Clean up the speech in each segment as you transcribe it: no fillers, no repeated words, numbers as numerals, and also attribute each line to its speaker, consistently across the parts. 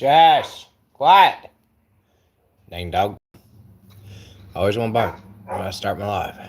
Speaker 1: Shush! Quiet! Dang dog. Always want to bark when I start my life.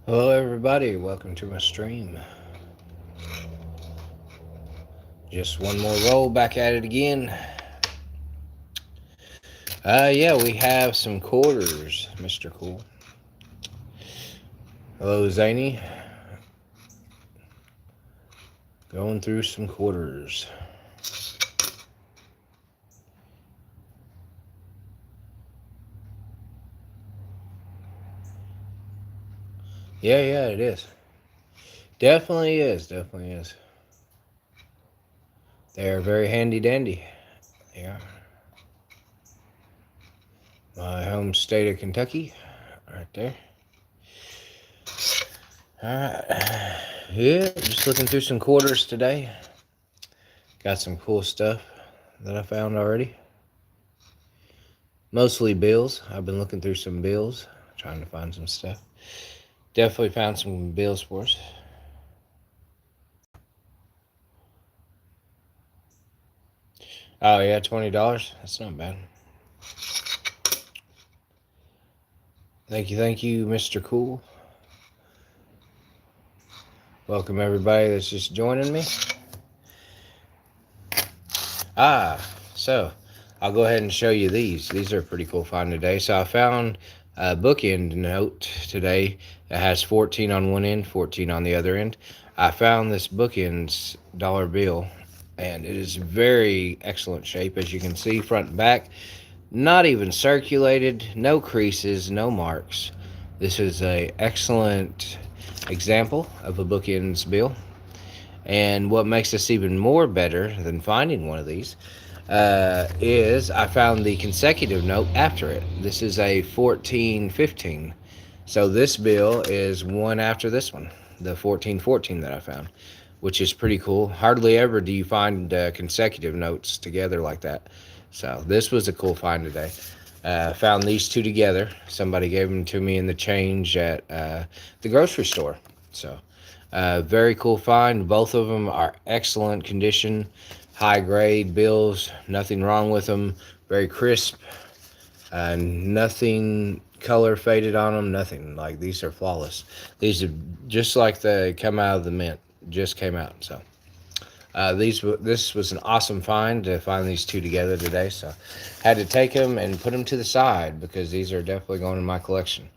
Speaker 1: Hello everybody, welcome to my stream. Just one more roll, back at it again. Yeah, we have some quarters, Mr. Cool. Hello Zany. Going through some quarters. Yeah, it is. Definitely is. They're very handy dandy. Yeah. My home state of Kentucky, right there. Alright. Yeah, just looking through some quarters today. Got some cool stuff that I found already. Mostly bills. I've been looking through some bills, trying to find some stuff. Definitely found some bills for us. Oh yeah, $20. That's not bad. Thank you, Mr. Cool. Welcome everybody that's just joining me. So I'll go ahead and show you these. These are a pretty cool find today. So I found a bookend note today that has 14 on one end, 14 on the other end. I found this bookends dollar bill, and it is very excellent shape, as you can see, front and back. Not even circulated, no creases, no marks. This is a excellent example of a bookends bill. And what makes this even more better than finding one of these is I found the consecutive note after it. This is a 14-15. So this bill is one after this one, the 14-14 that I found, which is pretty cool. Hardly ever do you find consecutive notes together like that. So this was a cool find today. Found these two together. Somebody gave them to me in the change at the grocery store. So very cool find. Both of them are excellent condition, high grade bills. Nothing wrong with them. Very crisp. Nothing color faded on them. Nothing. Like, these are flawless. These are just like they come out of the mint. Just came out. So this was an awesome find to find these two together today. So had to take them and put them to the side because these are definitely going in my collection.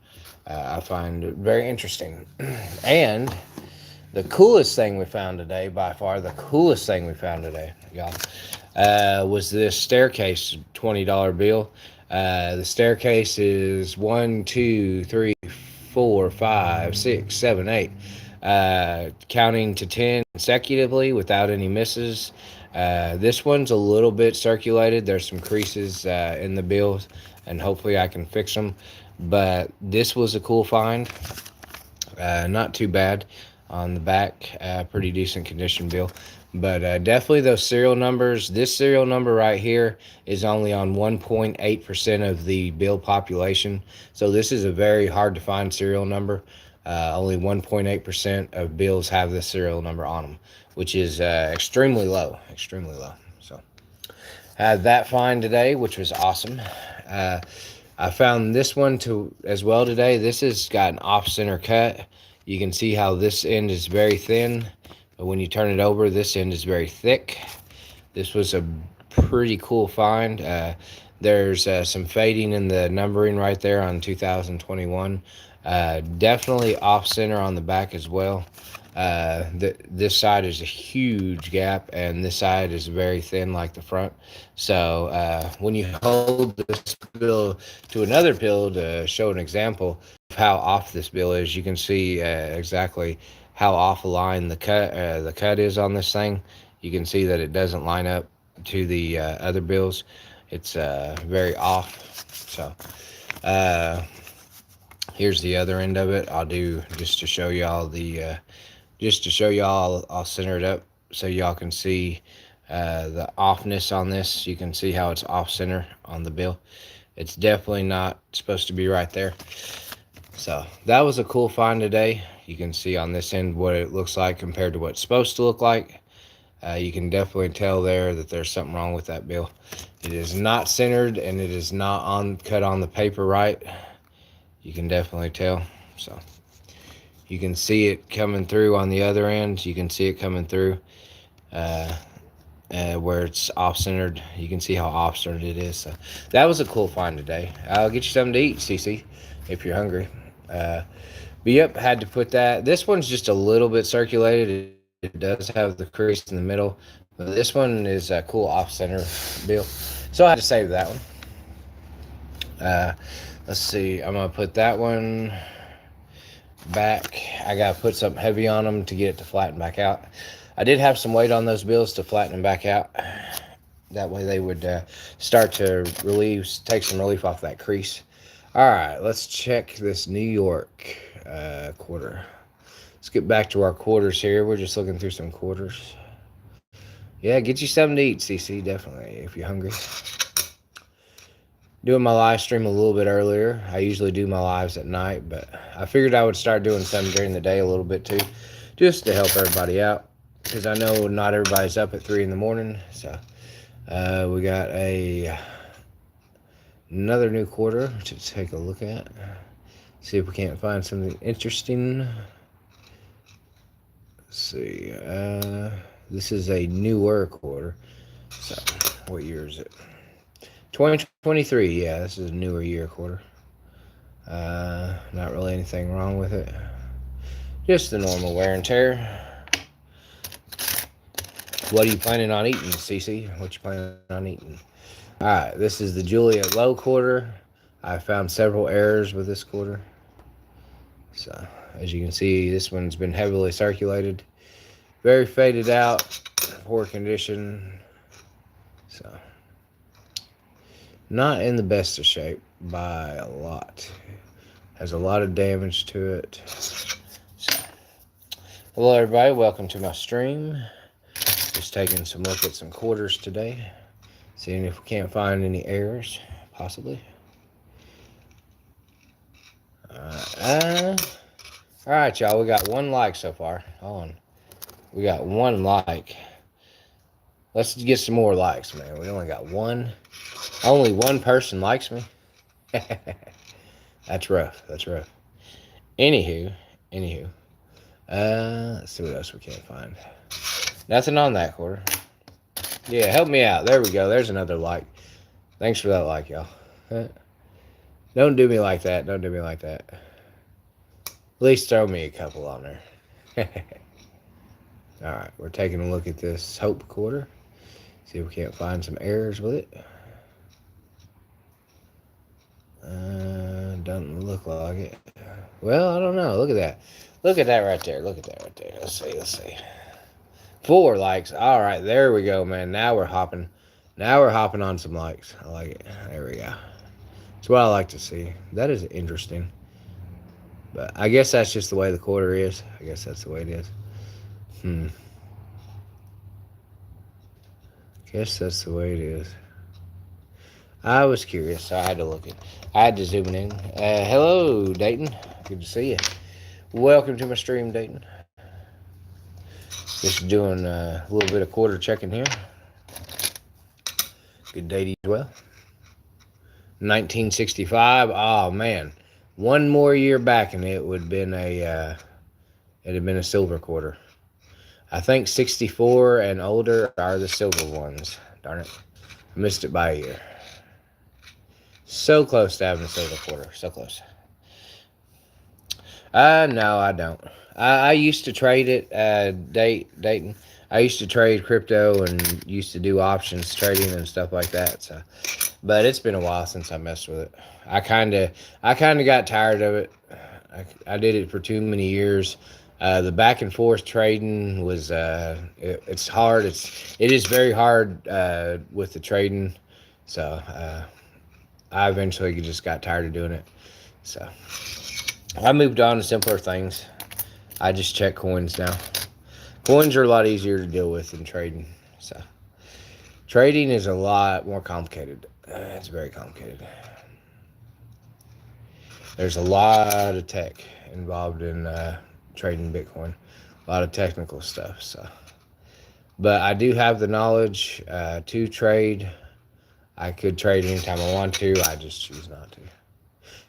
Speaker 1: I find it very interesting. And the coolest thing we found today, by far the coolest thing we found today, y'all, was this staircase $20 bill. The staircase is 1, 2, 3, 4, 5, 6, 7, 8. Counting to 10 consecutively without any misses. This one's a little bit circulated. There's some creases in the bills, and hopefully I can fix them. But this was a cool find. Not too bad on the back. Pretty decent condition bill. But definitely those serial numbers. This serial number right here is only on 1.8% of the bill population. So this is a very hard to find serial number. Only 1.8% of bills have this serial number on them, which is extremely low. Extremely low. So had that find today, which was awesome. I found this one as well today. This has got an off-center cut. You can see how this end is very thin, but when you turn it over, this end is very thick. This was a pretty cool find. There's some fading in the numbering right there on 2021. Definitely off-center on the back as well. This side is a huge gap, and this side is very thin like the front. So when you hold this bill to another bill to show an example of how off this bill is, you can see exactly how off a line the cut is on this thing. You can see that it doesn't line up to the other bills. It's very off. So here's the other end of it. I'll do just to show y'all I'll center it up so y'all can see the offness on this. You can see how it's off center on the bill. It's definitely not supposed to be right there. So that was a cool find today. You can see on this end what it looks like compared to what it's supposed to look like. You can definitely tell there that there's something wrong with that bill. It is not centered, and it is not cut on the paper right. You can definitely tell. So you can see it coming through on the other end. You can see it coming through where it's off-centered. You can see how off-centered it is. So that was a cool find today. I'll get you something to eat, Cece, if you're hungry. But yep, had to put that. This one's just a little bit circulated. It does have the crease in the middle. But this one is a cool off-center bill. So I had to save that one. Let's see. I'm going to put that one back. I got to put something heavy on them to get it to flatten back out. I did have some weight on those bills to flatten them back out. That way they would start to take some relief off that crease. All right, let's check this New York quarter. Let's get back to our quarters here. We're just looking through some quarters. Yeah, get you something to eat, CC, definitely, if you're hungry. Doing my live stream a little bit earlier. I usually do my lives at night, but I figured I would start doing some during the day a little bit too, just to help everybody out, because I know not everybody's up at 3 in the morning. So we got another new quarter to take a look at. See if we can't find something interesting. Let's see. This is a newer quarter. So what year is it? 2023. Yeah, this is a newer year quarter. Not really anything wrong with it. Just the normal wear and tear. What are you planning on eating, Cece? What you planning on eating? All right, this is the Julia Low quarter. I found several errors with this quarter. So, as you can see, this one's been heavily circulated. Very faded out, poor condition. So, not in the best of shape by a lot. Has a lot of damage to it. So, hello everybody, welcome to my stream. Just taking some look at some quarters today. Seeing if we can't find any errors, possibly. All right, y'all. We got 1 like so far. Hold on. We got 1 like. Let's get some more likes, man. We only got 1. Only 1 person likes me. That's rough. That's rough. Anywho. Let's see what else we can't find. Nothing on that quarter. Yeah, help me out. There we go. There's another like. Thanks for that like, y'all. Don't do me like that. Don't do me like that. At least throw me a couple on there. Alright, we're taking a look at this Hope quarter. See if we can't find some errors with it. Doesn't look like it. Well, I don't know. Look at that. Look at that right there. Look at that right there. Let's see. 4 likes. Alright, there we go, man. Now we're hopping. Now we're hopping on some likes. I like it. There we go. That's what I like to see. That is interesting. But I guess that's just the way the quarter is. I guess that's the way it is. Guess that's the way it is. I was curious, so I had to look it. I had to zoom in. Hello, Dayton. Good to see you. Welcome to my stream, Dayton. Just doing a little bit of quarter checking here. Good day to you as well. 1965. Oh man, 1 more year back, and it would have been a silver quarter. I think 64 and older are the silver ones. Darn it, I missed it by a year. So close to having a silver quarter. So close. No, I don't. I used to trade it, Dayton. I used to trade crypto and used to do options trading and stuff like that. So, but it's been a while since I messed with it. I kind of got tired of it. I did it for too many years. The back and forth trading was it's hard. It is very hard with the trading. So I eventually just got tired of doing it. So I moved on to simpler things. I just check coins now. Coins are a lot easier to deal with than trading. So trading is a lot more complicated. It's very complicated. There's a lot of tech involved in trading Bitcoin. A lot of technical stuff. So, but I do have the knowledge to trade. I could trade anytime I want to. I just choose not to.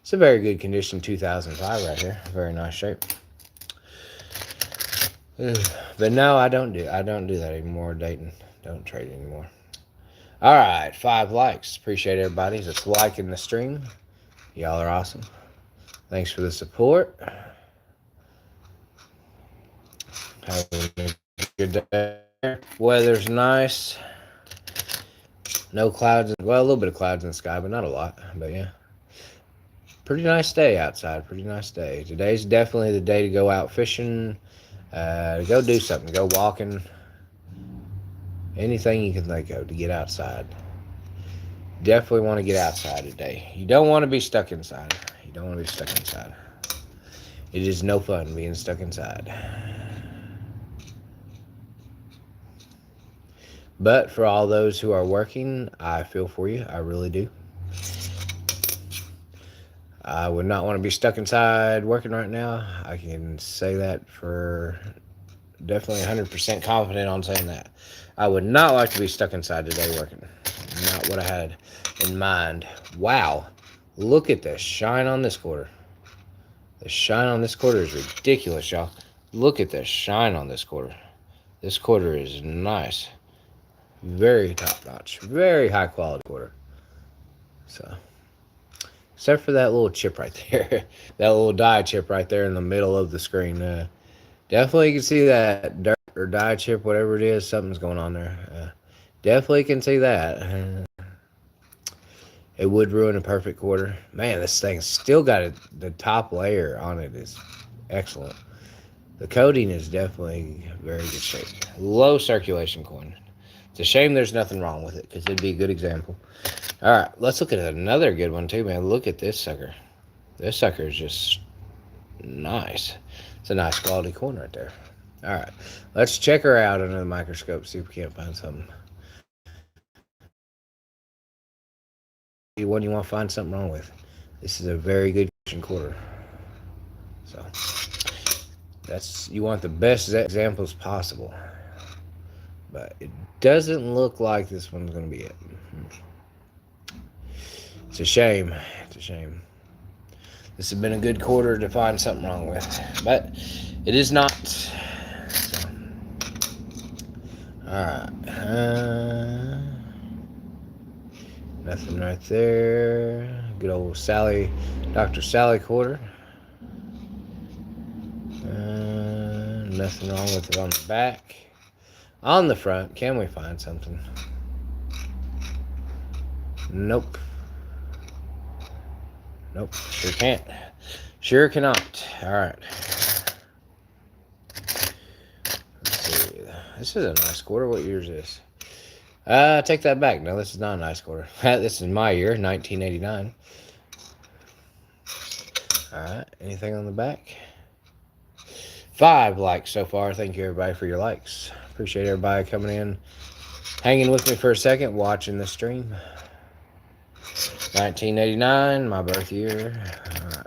Speaker 1: It's a very good condition 2005 right here. Very nice shape. But no, I don't do that anymore, Dayton. Don't trade anymore. All right, 5 likes. Appreciate everybody that's liking the stream. Y'all are awesome. Thanks for the support. Having a good day. Weather's nice. No clouds. Well, a little bit of clouds in the sky, but not a lot. But yeah. Pretty nice day outside. Pretty nice day. Today's definitely the day to go out fishing. To go do something. Go walking. Anything you can think of to get outside. Definitely want to get outside today. You don't want to be stuck inside. You don't want to be stuck inside. It is no fun being stuck inside. But for all those who are working, I feel for you. I really do. I would not want to be stuck inside working right now. I can say that for definitely 100% confident on saying that. I would not like to be stuck inside today working. Not what I had in mind. Wow. Look at the shine on this quarter. The shine on this quarter is ridiculous, y'all. Look at the shine on this quarter. This quarter is nice. Very top notch. Very high quality quarter. So, except for that little chip right there. That little dye chip right there in the middle of the screen. Definitely you can see that dirt or dye chip, whatever it is. Something's going on there. Definitely can see that. It would ruin a perfect quarter. Man, this thing's still got the top layer on it is excellent. The coating is definitely very good shape. Low circulation coin. It's a shame there's nothing wrong with it because it'd be a good example. All right, let's look at another good one too, man. Look at this sucker. This sucker is just nice. It's a nice quality coin right there. All right, let's check her out under the microscope, see if we can't find something. one you want to find something wrong with. This is a very good quarter. So you want the best examples possible. But it doesn't look like this one's going to be it. It's a shame. It's a shame. This has been a good quarter to find something wrong with. But it is not. So, alright. Nothing right there. Good old Dr. Sally quarter. Nothing wrong with it on the back. On the front, can we find something? Nope. Nope, sure can't. Sure cannot. Alright. Let's see. This is a nice quarter. What year is this? Take that back. No, this is not a nice quarter. This is my year, 1989. Alright, anything on the back? 5 likes so far. Thank you, everybody, for your likes. Appreciate everybody coming in, hanging with me for a second, watching the stream. 1989, my birth year. Alright.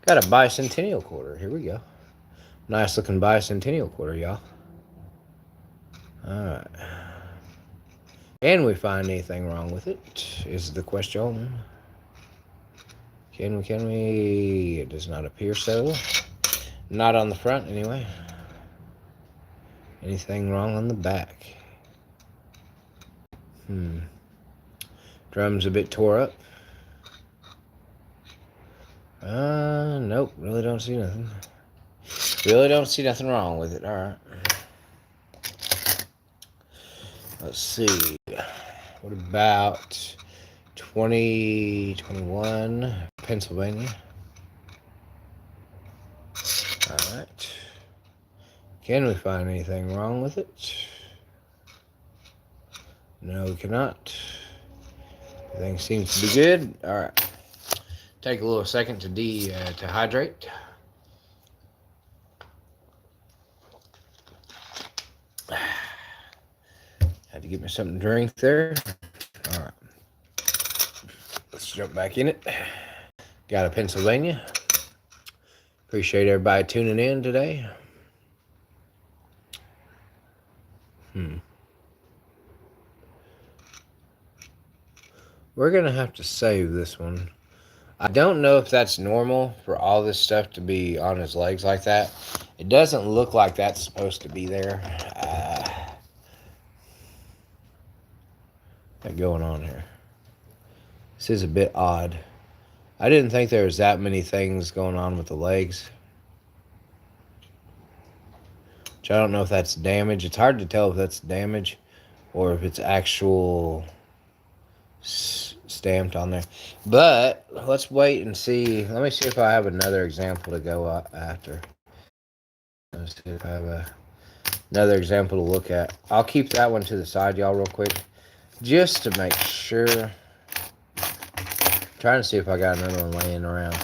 Speaker 1: Got a bicentennial quarter. Here we go. Nice looking bicentennial quarter, y'all. Alright. Can we find anything wrong with it? Is the question. Can we? It does not appear so. Not on the front, anyway. Anything wrong on the back? Drum's a bit tore up. Nope. Really don't see nothing. Really don't see nothing wrong with it. Alright. Let's see. What about 2021 Pennsylvania? Alright. Can we find anything wrong with it? No, we cannot. Everything seems to be good. Alright. Take a little second to hydrate. Had to get me something to drink there. Alright. Let's jump back in it. Got a Pennsylvania. Appreciate everybody tuning in today. We're going to have to save this one. I don't know if that's normal for all this stuff to be on his legs like that. It doesn't look like that's supposed to be there. What's going on here? This is a bit odd. I didn't think there was that many things going on with the legs. Which I don't know if that's damage. It's hard to tell if that's damage or if it's actual stamped on there. But let's wait and see. Let me see if I have another example to go after. Let's see if I have another example to look at. I'll keep that one to the side, y'all, real quick, just to make sure. Trying to see if I got another one laying around.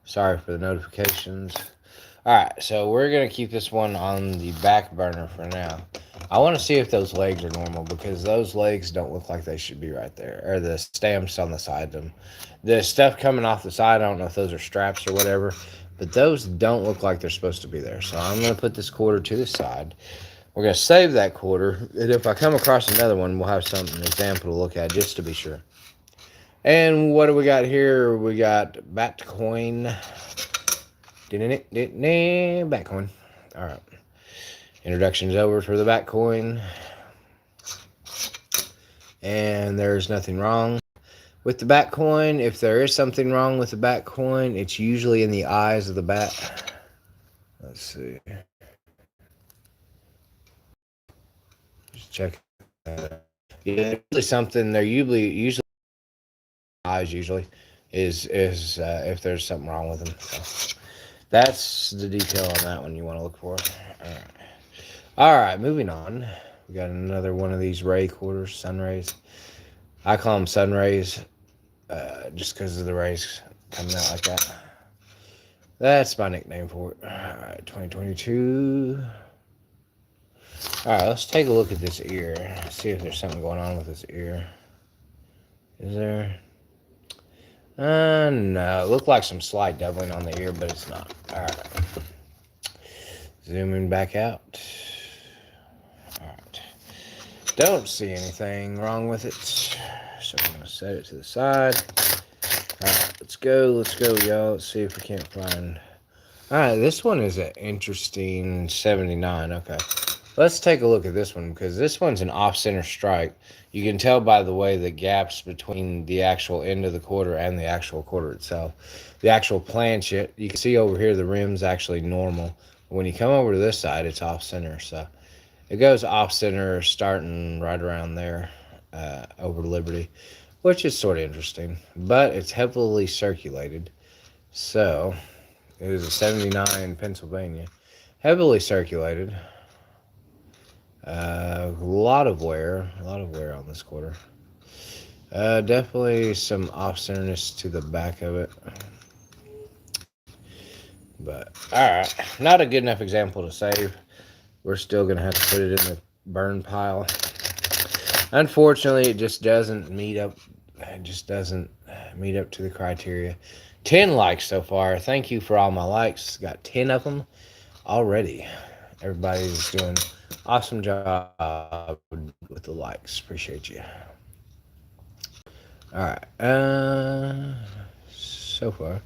Speaker 1: Sorry for the notifications. Alright, so we're going to keep this one on the back burner for now. I want to see if those legs are normal, because those legs don't look like they should be right there. Or the stamps on the side of them. The stuff coming off the side, I don't know if those are straps or whatever, but those don't look like they're supposed to be there. So I'm going to put this quarter to the side. We're going to save that quarter, and if I come across another one, we'll have something, an example to look at, just to be sure. And what do we got here? We got Batcoin. Batcoin. Alright. Introduction's over for the Batcoin. And there's nothing wrong with the Batcoin. If there is something wrong with the Batcoin, it's usually in the eyes of the bat. Let's see. Just check that. Yeah, usually something they're usually eyes usually is if there's something wrong with them. So that's the detail on that one you want to look for. All right, moving on. We got another one of these ray quarters, sun rays. I call them sun rays just because of the rays coming out like that. That's my nickname for it. All right, 2022. Alright, let's take a look at this ear. See if there's something going on with this ear. Is there? No. It looked like some slight doubling on the ear, but it's not. Alright. Zooming back out. Alright. Don't see anything wrong with it. So I'm going to set it to the side. Alright, let's go, y'all. Let's see if we can't find... Alright, this one is an interesting 79. Okay. Let's take a look at this one, because this one's an off-center strike. You can tell by the way the gaps between the actual end of the quarter and the actual quarter itself. The actual planchet, you can see over here the rim's actually normal. When you come over to this side, it's off-center. So it goes off-center starting right around there over Liberty, which is sort of interesting. But it's heavily circulated. So it is a 79 Pennsylvania. Heavily circulated. A lot of wear on this quarter. Definitely some off-centerness to the back of it. But, alright, not a good enough example to save. We're still going to have to put it in the burn pile. Unfortunately, it just doesn't meet up. It just doesn't meet up to the criteria. 10 likes so far. Thank you for all my likes. Got 10 of them already. Everybody's doing awesome job with the likes. Appreciate you. Alright. So far,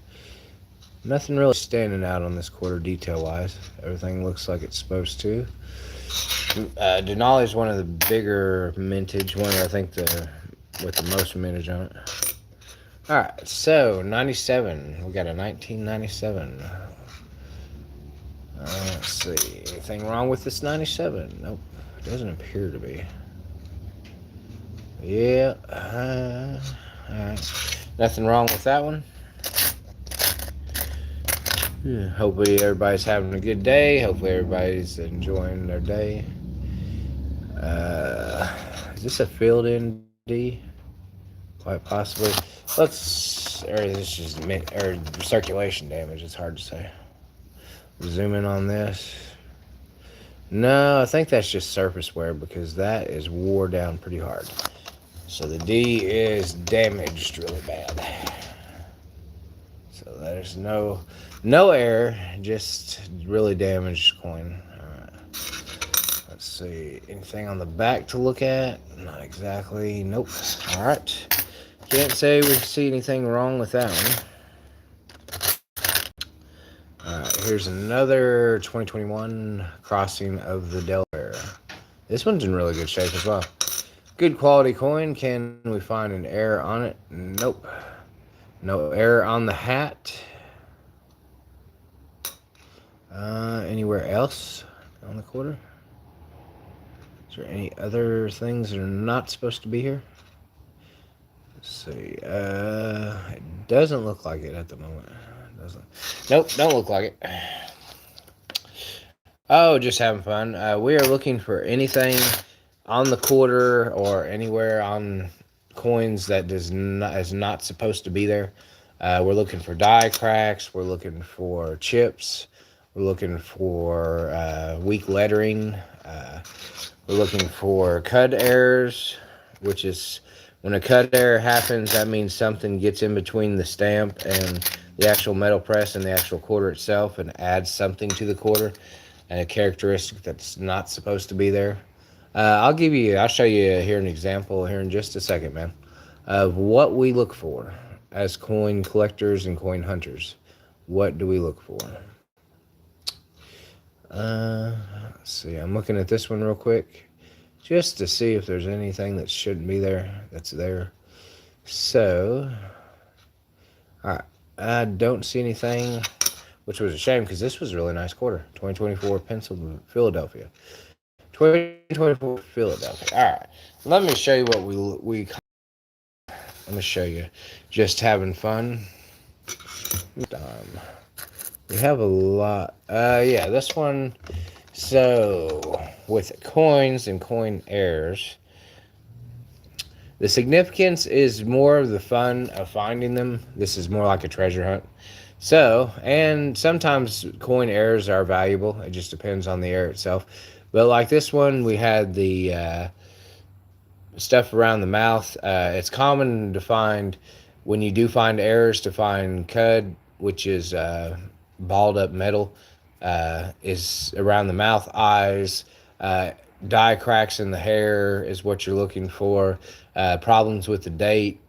Speaker 1: nothing really standing out on this quarter detail-wise. Everything looks like it's supposed to. Denali is one of the bigger mintage. One, I think, with the most mintage on it. Alright, so 97. We got a 1997. Let's see. Anything wrong with this 97? Nope. Doesn't appear to be. Yeah. Alright. Nothing wrong with that one. Yeah, hopefully everybody's having a good day. Hopefully everybody's enjoying their day. Is this a field ND? Quite possibly. Or this is circulation damage. It's hard to say. Zoom in on this. No, I think that's just surface wear, because that is wore down pretty hard. So the D is damaged really bad. So there's no error, just really damaged coin. Alright. Let's see. Anything on the back to look at? Not exactly. Nope. Alright. Can't say we see anything wrong with that one. Alright, here's another 2021 crossing of the Delaware. This one's in really good shape as well. Good quality coin. Can we find an error on it? Nope. No error on the hat. Anywhere else on the quarter? Is there any other things that are not supposed to be here? Let's see. It doesn't look like it at the moment. Nope, don't look like it. Oh, just having fun. We are looking for anything on the quarter or anywhere on coins that is not supposed to be there. We're looking for die cracks. We're looking for chips. We're looking for weak lettering. We're looking for cut errors, which is when a cut error happens, that means something gets in between the stamp and the actual metal press and the actual quarter itself and adds something to the quarter, and a characteristic that's not supposed to be there. I'll show you here an example here in just a second, man, of what we look for as coin collectors and coin hunters. What do we look for? Let's see. I'm looking at this one real quick just to see if there's anything that shouldn't be there that's there. So, all right. I don't see anything, which was a shame because this was a really nice quarter. 2024 Philadelphia. 2024 Philadelphia. All right. Let me show you what let me show you. Just having fun. We have a lot. Yeah, this one. So, with coins and coin errors, the significance is more of the fun of finding them. This is more like a treasure hunt. So, and sometimes coin errors are valuable. It just depends on the error itself. But like this one, we had the stuff around the mouth. It's common to find when you do find errors to find cud, which is balled up metal, is around the mouth, eyes, uh, die cracks in the hair is what you're looking for. Problems with the date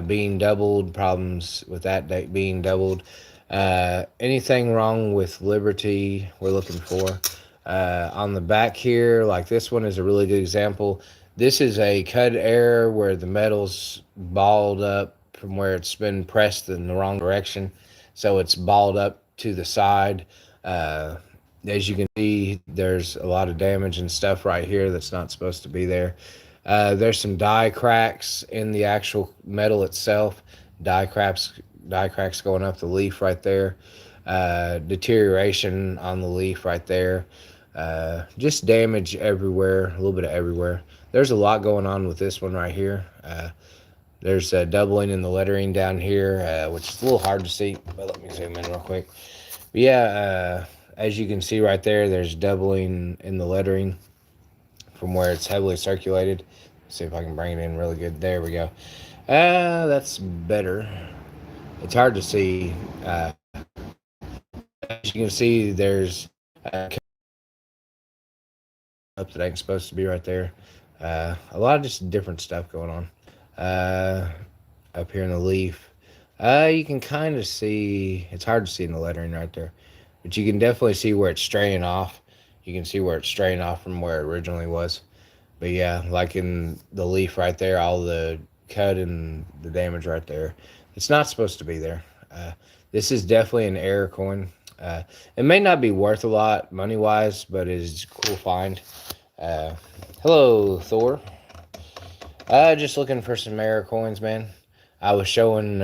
Speaker 1: being doubled, problems with that date being doubled. Anything wrong with Liberty, we're looking for. On the back here, like this one is a really good example. This is a cut error where the metal's balled up from where it's been pressed in the wrong direction. So it's balled up to the side. Uh, as you can see, there's a lot of damage and stuff right here that's not supposed to be there. There's some die cracks in the actual metal itself. Die cracks, die cracks going up the leaf right there. Deterioration on the leaf right there. Just damage everywhere, a little bit of everywhere. There's a lot going on with this one right here. There's doubling in the lettering down here, which is a little hard to see, but let me zoom in real quick. But yeah, as you can see right there, there's doubling in the lettering from where it's heavily circulated. Let's see if I can bring it in really good. There we go. That's better. It's hard to see. As you can see, there's up that ain't supposed to be right there. A lot of just different stuff going on. Up here in the leaf, you can kind of see. It's hard to see in the lettering right there, but you can definitely see where it's straying off. You can see where it's straying off from where it originally was. But yeah, like in the leaf right there, all the cut and the damage right there. It's not supposed to be there. This is definitely an error coin. It may not be worth a lot money wise, but it is a cool find. Uh, Hello, Thor. Just looking for some error coins, man. I was showing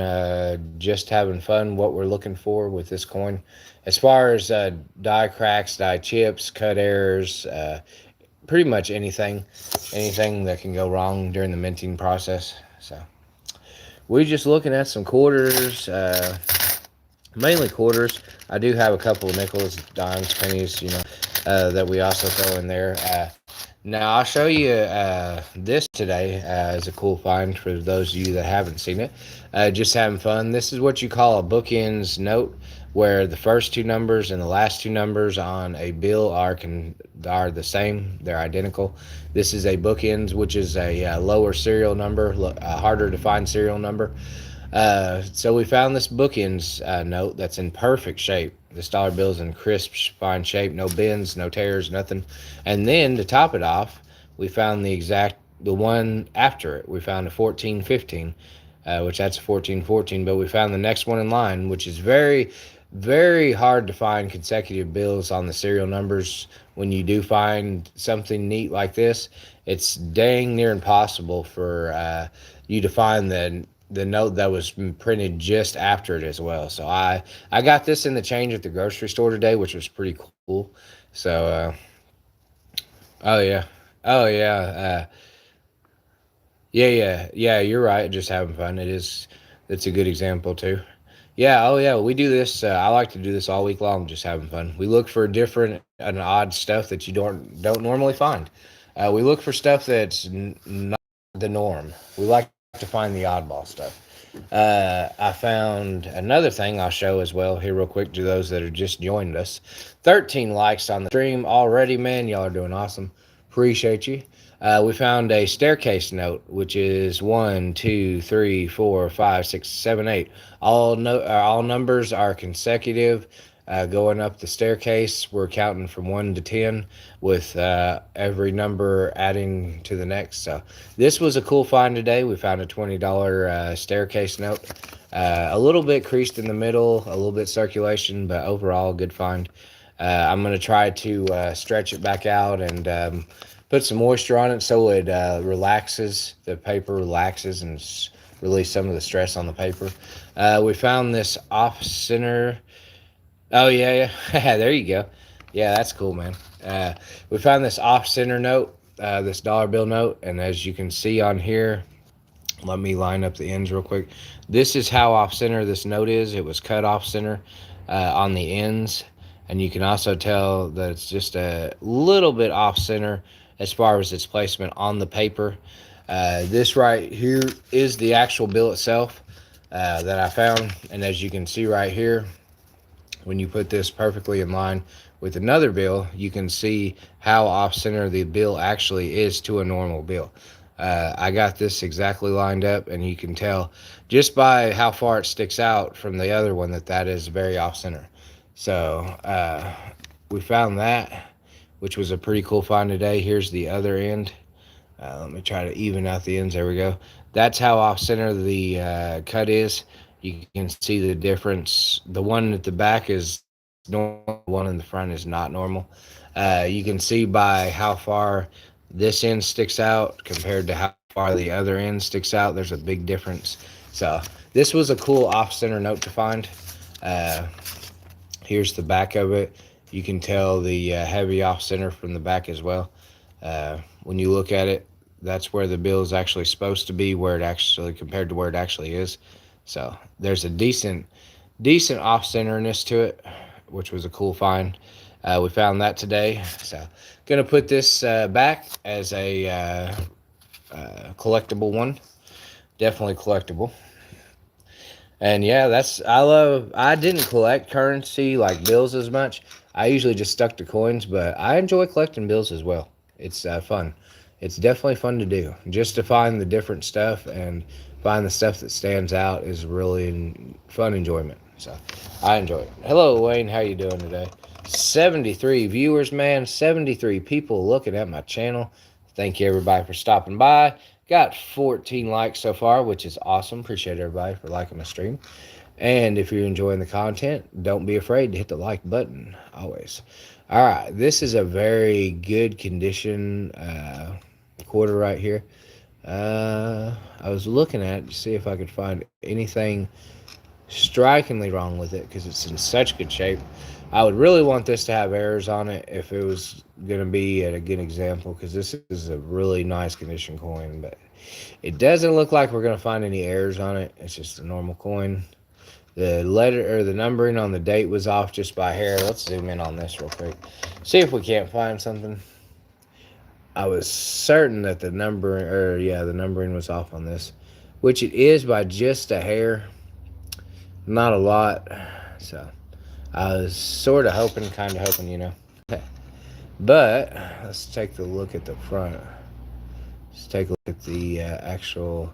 Speaker 1: just having fun what we're looking for with this coin. As far as die cracks, die chips, cut errors, pretty much anything that can go wrong during the minting process. So we're just looking at some quarters, mainly quarters. I do have a couple of nickels, dimes, pennies, that we also throw in there. Now I'll show you this today as a cool find for those of you that haven't seen it. Just having fun. This is what you call a bookends note, where the first two numbers and the last two numbers on a bill are the same. They're identical. This is a bookends, which is a lower serial number, harder to find serial number. So we found this bookends note that's in perfect shape. This dollar bill's in crisp, fine shape, no bends, no tears, nothing. And then to top it off, we found the one after it. We found a 1415, which that's a 1414. But we found the next one in line, which is very, very hard to find consecutive bills on the serial numbers. When you do find something neat like this, it's dang near impossible for you to find the note that was printed just after it as well. So I got this in the change at the grocery store today, which was pretty cool. So oh yeah, oh yeah, yeah. You're right. Just having fun. It is. It's a good example too. Yeah. Oh yeah. We do this. I like to do this all week long. Just having fun. We look for different and odd stuff that you don't normally find. We look for stuff that's not the norm. We like to find the oddball stuff. I found another thing I'll show as well here real quick to those that are just joined us. 13 likes on the stream already, man. Y'all are doing awesome. Appreciate you. We found a staircase note, which is 1, 2, 3, 4, 5, 6, 7, 8. All numbers are consecutive. Going up the staircase, we're counting from 1 to 10 with every number adding to the next. So this was a cool find today. We found a $20 staircase note. A little bit creased in the middle, a little bit circulation, but overall good find. I'm going to try to stretch it back out and put some moisture on it so it relaxes. The paper relaxes and release some of the stress on the paper. We found this off-center. Oh, yeah. There you go. Yeah, that's cool, man. We found this off-center note, this dollar bill note, and as you can see on here, let me line up the ends real quick. This is how off-center this note is. It was cut off-center on the ends, and you can also tell that it's just a little bit off center as far as its placement on the paper. This right here is the actual bill itself that I found, and as you can see right here, when you put this perfectly in line with another bill, you can see how off center the bill actually is to a normal bill. I got this exactly lined up, and you can tell just by how far it sticks out from the other one that that is very off center. So we found that, which was a pretty cool find today. Here's the other end. Let me try to even out the ends. There we go. That's how off center the cut is. You can see the difference. The one at the back is normal. The one in the front is not normal. You can see by how far this end sticks out compared to how far the other end sticks out. There's a big difference. So this was a cool off center note to find. Uh, Here's the back of it. You can tell the heavy off center from the back as well. When you look at it, that's where the bill is actually supposed to be, where it actually compared to where it actually is. So there's a decent off centerness to it, which was a cool find. We found that today. So gonna put this back as a collectible one. Definitely collectible. And yeah, I didn't collect currency like bills as much. I usually just stuck to coins, but I enjoy collecting bills as well. It's fun. It's definitely fun to do. Just to find the different stuff and find the stuff that stands out is really fun enjoyment. So I enjoy it. Hello, Wayne. How you doing today? 73 viewers, man. 73 people looking at my channel. Thank you, everybody, for stopping by. Got 14 likes so far, which is awesome. Appreciate everybody for liking my stream. And if you're enjoying the content, don't be afraid to hit the like button, always. All right, this is a very good condition quarter right here. I was looking at it to see if I could find anything strikingly wrong with it because it's in such good shape. I would really want this to have errors on it if it was going to be at a good example, because this is a really nice condition coin, but it doesn't look like we're going to find any errors on it. It's just a normal coin. The letter or the numbering on the date was off just by hair. Let's zoom in on this real quick. See if we can't find something. I was certain that the numbering was off on this, which it is by just a hair, not a lot. So I was kind of hoping, But let's take a look at the front. Let's take a look at the actual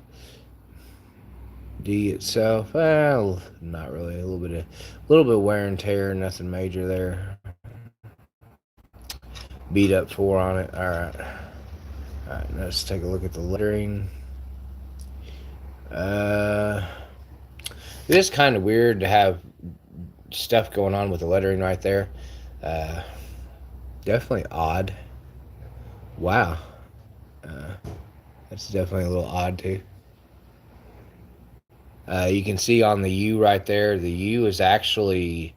Speaker 1: D itself. Well, not really. A little bit of wear and tear. Nothing major there. Beat up 4 on it. All right. Let's take a look at the lettering. It is kind of weird to have stuff going on with the lettering right there. Definitely odd. Wow. That's definitely a little odd too. You can see on the U right there, the U is actually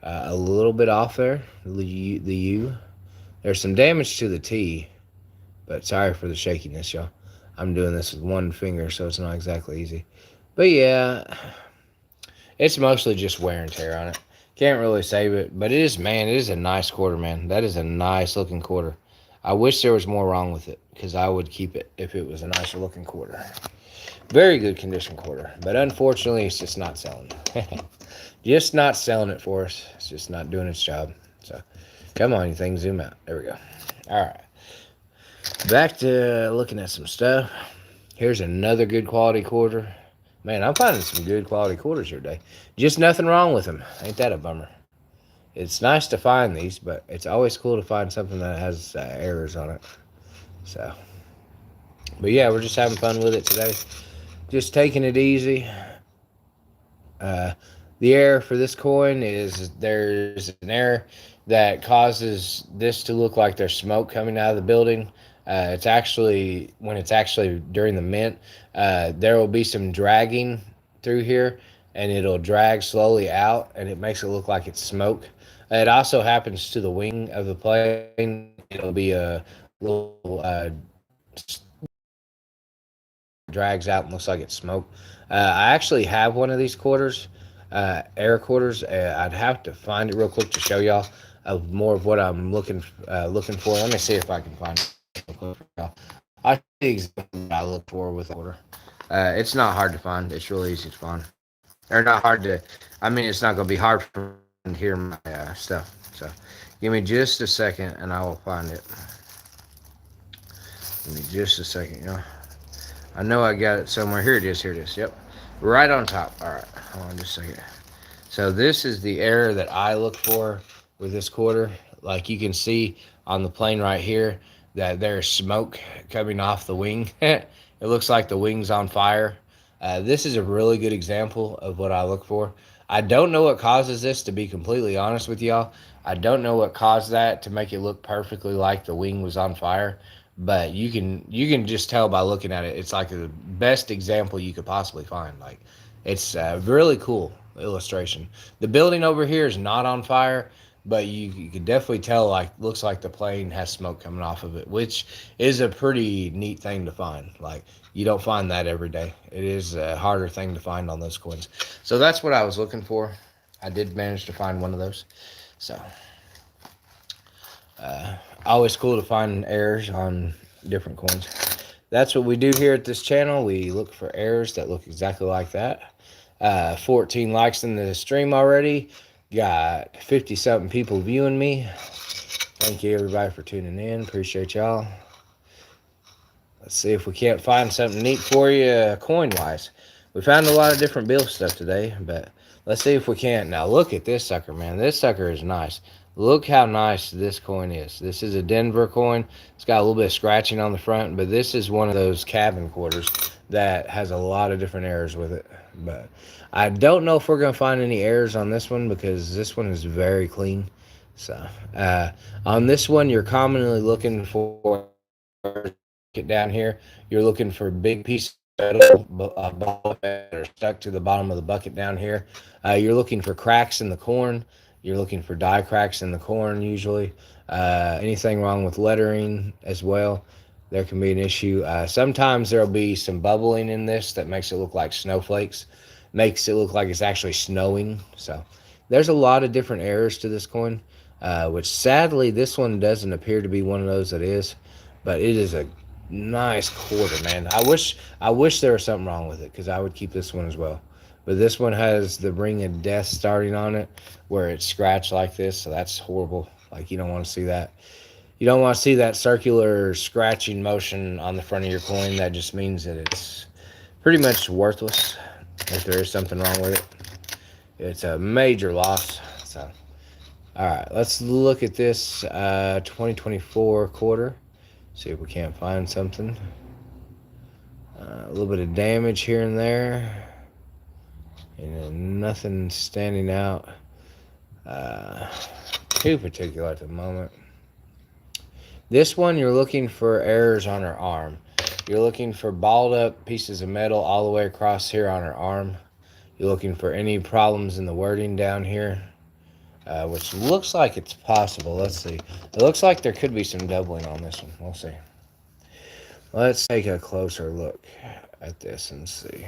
Speaker 1: a little bit off there. The U. There's some damage to the T, but sorry for the shakiness, y'all. I'm doing this with one finger, so it's not exactly easy. But yeah, it's mostly just wear and tear on it. Can't really save it, but it is a nice quarter, man. That is a nice looking quarter. I wish there was more wrong with it, because I would keep it if it was a nicer looking quarter. Very good condition quarter, but unfortunately it's just not selling. Just not selling it for us. It's just not doing its job. So come on, you thing, zoom out. There we go. All right, back to looking at some stuff. Here's another good quality quarter. Man, I'm finding some good quality quarters here today. Just nothing wrong with them. Ain't that a bummer? It's nice to find these, but it's always cool to find something that has errors on it. So, but yeah, we're just having fun with it today. Just taking it easy. The error for this coin is there's an error that causes this to look like there's smoke coming out of the building. It's actually, when it's actually during the mint, there will be some dragging through here, and it'll drag slowly out, and it makes it look like it's smoke. It also happens to the wing of the plane. It'll be a little drags out and looks like it's smoke. I actually have one of these quarters. error quarters. I'd have to find it real quick to show y'all more of what I'm looking for. Let me see if I can find it real quick for y'all. I'll show you exactly what I look for with order. It's not hard to find. It's really easy to find. Or not hard to. I mean, it's not going to be hard for me to hear my stuff. So, give me just a second, and I will find it. Give me just a second, I know I got it somewhere. Here it is. Here it is. Yep, right on top. All right, hold on just a second. So this is the error that I look for with this quarter. Like you can see on the plane right here that there's smoke coming off the wing. It looks like the wing's on fire. This is a really good example of what I look for. I don't know what causes this, to be completely honest with y'all. I don't know what caused that to make it look perfectly like the wing was on fire, but you can just tell by looking at it. It's like the best example you could possibly find. Like it's really cool illustration. The building over here is not on fire, but you could definitely tell, like, looks like the plane has smoke coming off of it, which is a pretty neat thing to find. Like, you don't find that every day. It is a harder thing to find on those coins. So that's what I was looking for. I did manage to find one of those. So always cool to find errors on different coins. That's what we do here at this channel. We look for errors that look exactly like that. 14 likes in the stream already. Got 50 something people viewing me. Thank you everybody for tuning in. Appreciate y'all. Let's see if we can't find something neat for you coin wise. We found a lot of different bill stuff today, but let's see if we can. Now look at this sucker, man. This sucker is nice. Look how nice this coin is. This is a Denver coin. It's got a little bit of scratching on the front, but this is one of those cabin quarters that has a lot of different errors with it. But I don't know if we're going to find any errors on this one because this one is very clean. So on this one, you're commonly looking for it down here. You're looking for big pieces of metal, ball that are stuck to the bottom of the bucket down here. You're looking for cracks in the corn. You're looking for die cracks in the corn usually. Anything wrong with lettering as well, there can be an issue. Sometimes there'll be some bubbling in this that makes it look like snowflakes, makes it look like it's actually snowing. So there's a lot of different errors to this coin, which sadly this one doesn't appear to be one of those that is, but it is a nice quarter, man. I wish there was something wrong with it because I would keep this one as well. But this one has the ring of death starting on it where it's scratched like this, so that's horrible. Like, you don't want to see that. You don't want to see that circular scratching motion on the front of your coin. That just means that it's pretty much worthless if there is something wrong with it. It's a major loss. So, all right, let's look at this 2024 quarter. See if we can't find something. A little bit of damage here and there. And nothing standing out too particular at the moment. This one, you're looking for errors on her arm. You're looking for balled up pieces of metal all the way across here on her arm. You're looking for any problems in the wording down here, which looks like it's possible. Let's see. It looks like there could be some doubling on this one. We'll see. Let's take a closer look at this and see.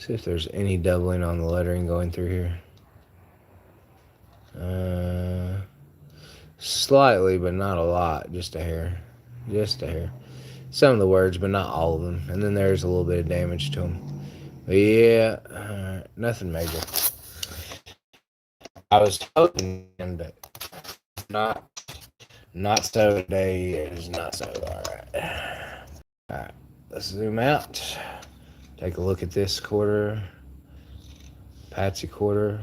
Speaker 1: See if there's any doubling on the lettering going through here. Slightly, but not a lot. Just a hair. Just a hair. Some of the words, but not all of them. And then there's a little bit of damage to them. But yeah, nothing major. I was hoping, but not so today. It's not so. Alright, let's zoom out. Take a look at this quarter. Patsy quarter.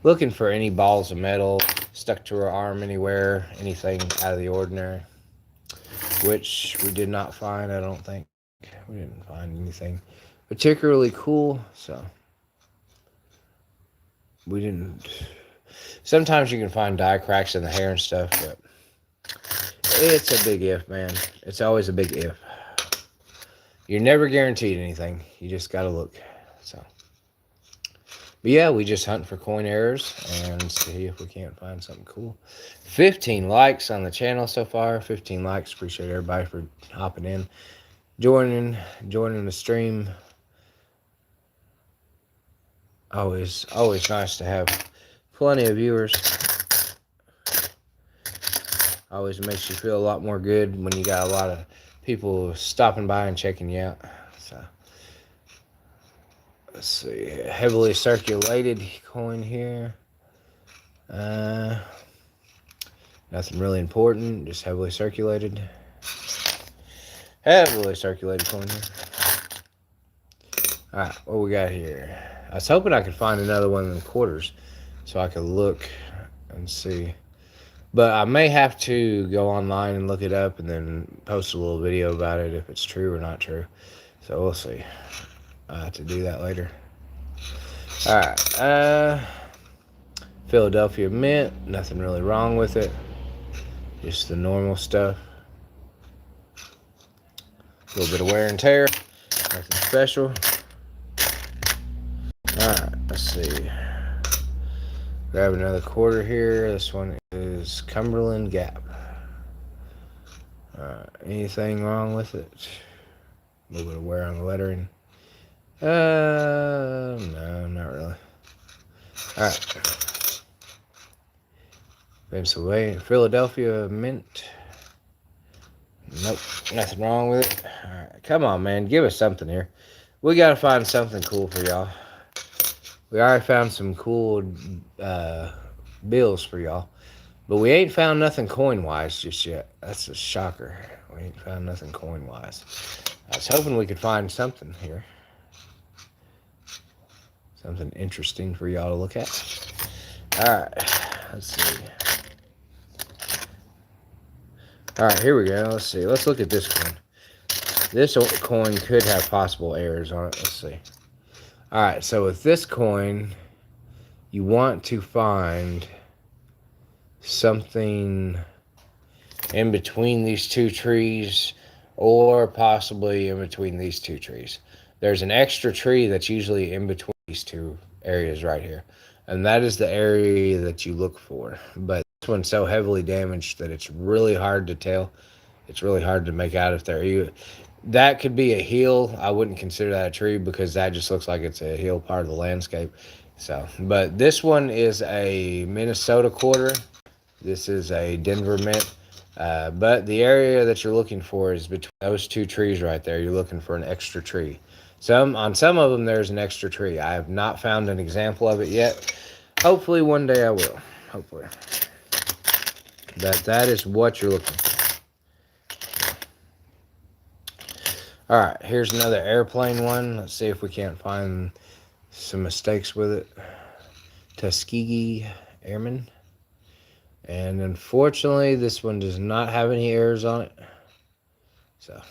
Speaker 1: Looking for any balls of metal stuck to her arm anywhere, anything out of the ordinary, which we did not find. I don't think we didn't find anything particularly cool, so we didn't. Sometimes you can find die cracks in the hair and stuff, but it's a big if, man. It's always a big if. You're never guaranteed anything. You just gotta look. So, but yeah, we just hunt for coin errors and see if we can't find something cool. 15 likes on the channel so far. 15 likes. Appreciate everybody for hopping in, joining the stream. Always nice to have plenty of viewers. Always makes you feel a lot more good when you got a lot of people stopping by and checking you out. So let's see, heavily circulated coin here. Nothing really important, just heavily circulated. Heavily circulated coin here. Alright, what we got here? I was hoping I could find another one in the quarters so I could look and see. But I may have to go online and look it up and then post a little video about it if it's true or not true. So we'll see. I'll have to do that later. Alright, Philadelphia Mint. Nothing really wrong with it. Just the normal stuff. A little bit of wear and tear. Nothing special. Alright, let's see. Grab another quarter here. This one is Cumberland Gap. Anything wrong with it? A little bit of wear on the lettering. No, not really. Alright. Pennsylvania, Philadelphia Mint. Nope, nothing wrong with it. Alright, come on, man. Give us something here. We gotta find something cool for y'all. We already found some cool bills for y'all. But we ain't found nothing coin-wise just yet. That's a shocker. We ain't found nothing coin-wise. I was hoping we could find something here. Something interesting for y'all to look at. Alright, let's see. Alright, here we go. Let's see. Let's look at this coin. This coin could have possible errors on it. Let's see. Alright, so with this coin, you want to find something in between these two trees or possibly in between these two trees. There's an extra tree that's usually in between these two areas right here, and that is the area that you look for. But this one's so heavily damaged that it's really hard to tell. It's really hard to make out if they're... That could be a hill. I wouldn't consider that a tree because that just looks like it's a hill part of the landscape. So, but this one is a Minnesota quarter. This is a Denver Mint. But the area that you're looking for is between those two trees right there. You're looking for an extra tree. On some of them, there's an extra tree. I have not found an example of it yet. Hopefully one day I will. Hopefully. But that is what you're looking for. Alright, here's another airplane one. Let's see if we can't find some mistakes with it. Tuskegee Airman. And unfortunately, this one does not have any errors on it. So,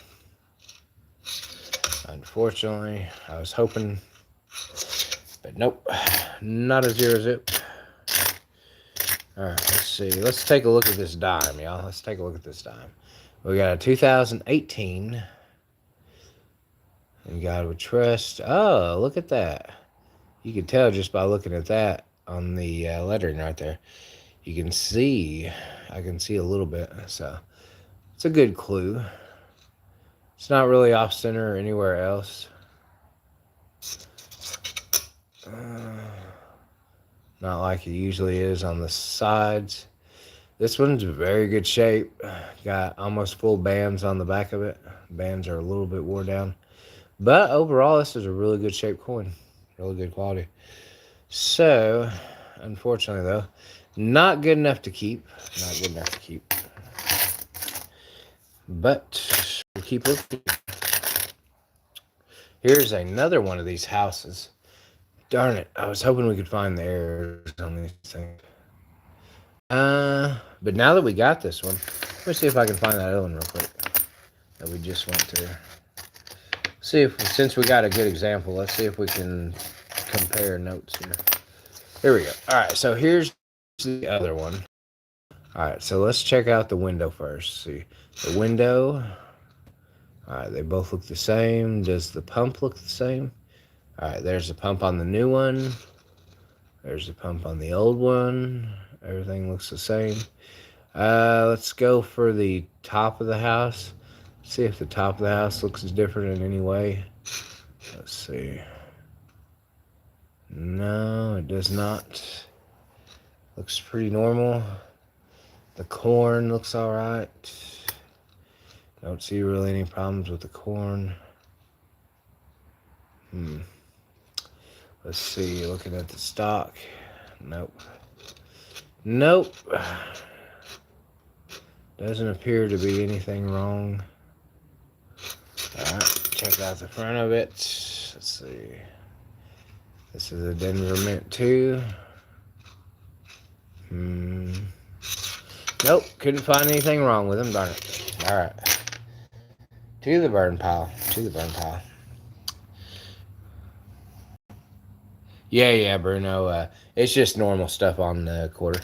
Speaker 1: unfortunately, I was hoping, but nope, not a 0-zip. Alright, let's see. Let's take a look at this dime, y'all. Let's take a look at this dime. We got a 2018. And God would trust. Oh, look at that. You can tell just by looking at that on the lettering right there. You can see, I can see a little bit. So, it's a good clue. It's not really off center or anywhere else. Not like it usually is on the sides. This one's very good shape. Got almost full bands on the back of it. Bands are a little bit wore down. But overall, this is a really good shaped coin. Really good quality. So, unfortunately though, not good enough to keep. Not good enough to keep. But, we'll keep looking. Here's another one of these houses. Darn it. I was hoping we could find the errors on these things. But now that we got this one, let me see if I can find that other one real quick. That we just went to. See if, since we got a good example, let's see if we can compare notes here. Here we go. All right, so here's the other one. All right, so let's check out the window first. See, the window. All right, they both look the same. Does the pump look the same? All right, there's the pump on the new one. There's the pump on the old one. Everything looks the same. Let's go for the top of the house. See if the top of the house looks different in any way. Let's see. No, it does not. Looks pretty normal. The corn looks alright. Don't see really any problems with the corn. Let's see, looking at the stock. Nope. Nope. Doesn't appear to be anything wrong. Alright, check out the front of it. Let's see. This is a Denver Mint 2. Nope, couldn't find anything wrong with them, darn it. Alright. To the burn pile. To the burn pile. Yeah, Bruno. It's just normal stuff on the quarter.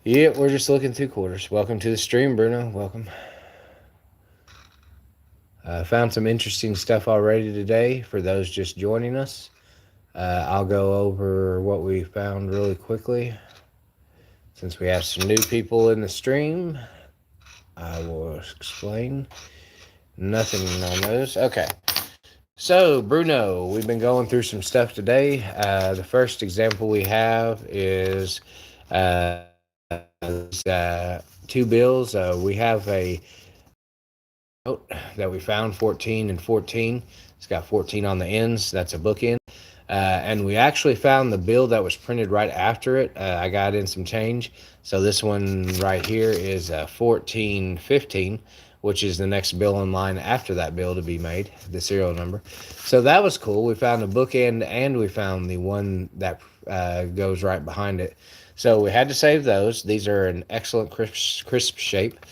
Speaker 1: Yeah, we're just looking through quarters. Welcome to the stream, Bruno. Welcome. Found some interesting stuff already today for those just joining us. I'll go over what we found really quickly. Since we have some new people in the stream, I will explain. Nothing on those. Okay. So, Bruno, we've been going through some stuff today. The first example we have is two bills. We have a note that we found, 14 and 14. It's got 14 on the ends. That's a bookend. And we actually found the bill that was printed right after it. I got in some change. So this one right here is 1415, which is the next bill in line after that bill to be made, the serial number. So that was cool. We found a bookend and we found the one that goes right behind it. So we had to save those. These are an excellent crisp shape.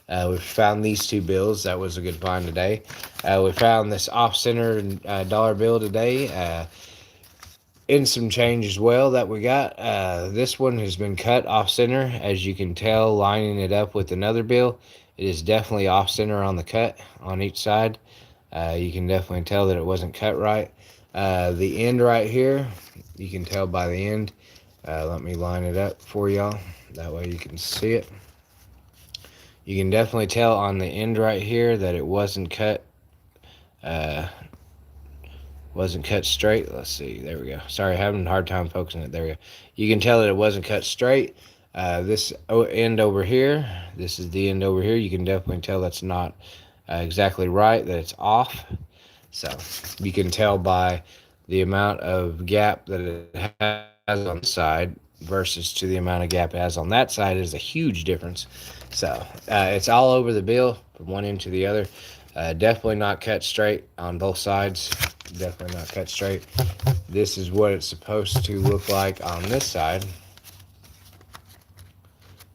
Speaker 1: We found these two bills. That was a good find today. We found this off-center dollar bill today. In some change as well that we got. This one has been cut off-center. As you can tell, lining it up with another bill, it is definitely off-center on the cut on each side. You can definitely tell that it wasn't cut right. The end right here, you can tell by the end. Let me line it up for y'all. That way you can see it. You can definitely tell on the end right here that it wasn't cut. Wasn't cut straight. Let's see. There we go. Sorry, having a hard time focusing it. There we go. You can tell that it wasn't cut straight. This end over here, this is the end over here. You can definitely tell that's not exactly right, that it's off. So you can tell by the amount of gap that it has on the side versus to the amount of gap it has on that side is a huge difference. So it's all over the bill from one end to the other. Definitely not cut straight on both sides. Definitely not cut straight. This is what it's supposed to look like on this side.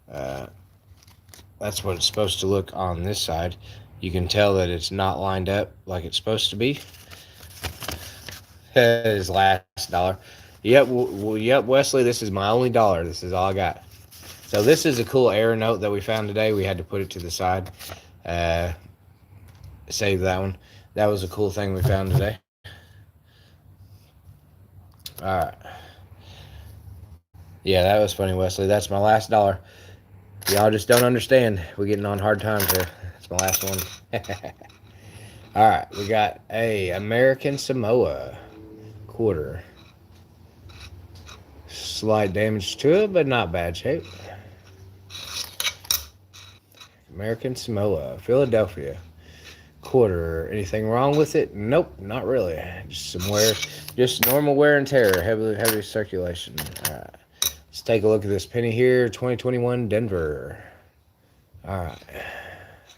Speaker 1: That's what it's supposed to look on this side. You can tell that it's not lined up like it's supposed to be. His last dollar. Yep, Wesley, this is my only dollar. This is all I got. So this is a cool error note that we found today. We had to put it to the side. Save that one. That was a cool thing we found today. Alright. Yeah, that was funny, Wesley. That's my last dollar. Y'all just don't understand. We're getting on hard times here. That's my last one. Alright, we got a American Samoa quarter. Slight damage to it, but not bad shape. American Samoa, Philadelphia quarter. Anything wrong with it? Nope, not really. Just some wear, just normal wear and tear, heavy circulation. All right, let's take a look at this penny here. 2021 Denver. All right,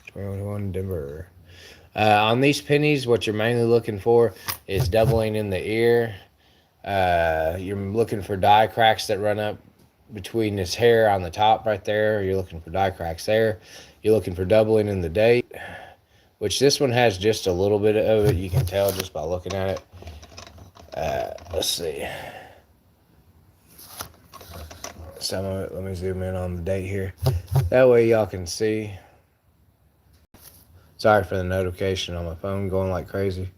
Speaker 1: 2021 Denver. On these pennies, what you're mainly looking for is doubling in the ear. You're looking for die cracks that run up between this hair on the top right there. You're looking for die cracks there. You're looking for doubling in the date, which this one has just a little bit of it. You can tell just by looking at it. Let's see. Some of it, let me zoom in on the date here. That way y'all can see. Sorry for the notification on my phone going like crazy.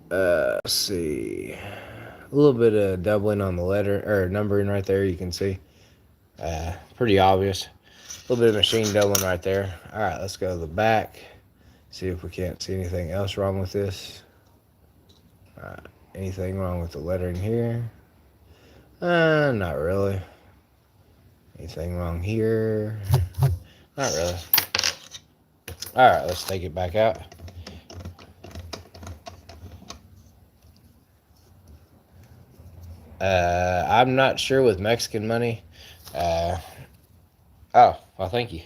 Speaker 1: Let's see. A little bit of doubling on the letter, or numbering right there, you can see. Pretty obvious. A little bit of machine doubling right there. All right, let's go to the back. See if we can't see anything else wrong with this. All right. Anything wrong with the lettering here? Not really. Anything wrong here? Not really. Alright, let's take it back out. I'm not sure with Mexican money. Oh, well, thank you.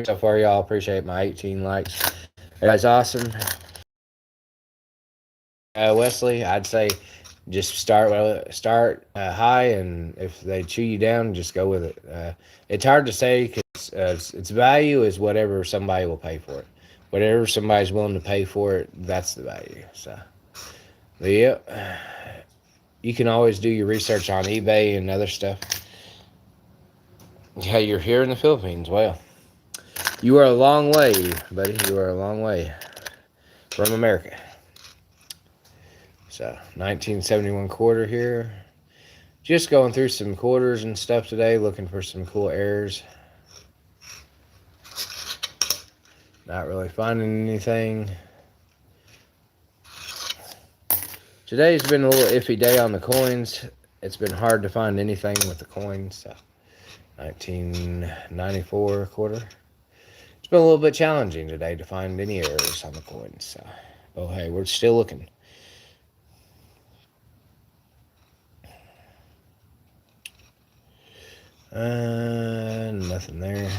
Speaker 1: So far, y'all. Appreciate my 18 likes. That's awesome. Wesley, I'd say just start high, and if they chew you down, just go with it. It's hard to say because its value is whatever somebody will pay for it. Whatever somebody's willing to pay for it, that's the value. So, but yeah, you can always do your research on eBay and other stuff. Yeah, you're here in the Philippines. Well, you are a long way, buddy. You are a long way from America. So, 1971 quarter here. Just going through some quarters and stuff today, looking for some cool errors. Not really finding anything. Today's been a little iffy day on the coins. It's been hard to find anything with the coins. So, 1994 quarter. It's been a little bit challenging today to find any errors on the coins. So, oh hey, we're still looking. Nothing there.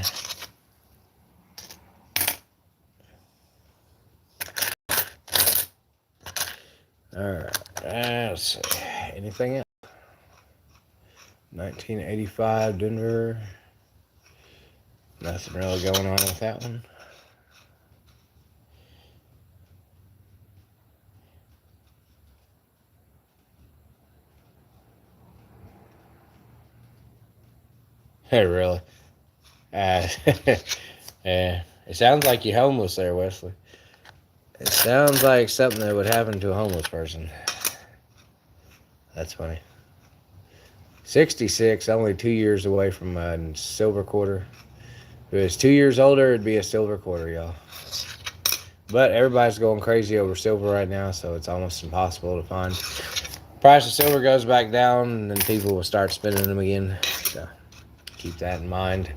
Speaker 1: Alright, let's see. Anything else? 1985 Denver. Nothing really going on with that one. Hey, really? Yeah, it sounds like you're homeless there, Wesley. It sounds like something that would happen to a homeless person. That's funny. 66, only 2 years away from a silver quarter. If it was 2 years older, it'd be a silver quarter, y'all. But everybody's going crazy over silver right now, so it's almost impossible to find. Price of silver goes back down, and then people will start spending them again. So keep that in mind.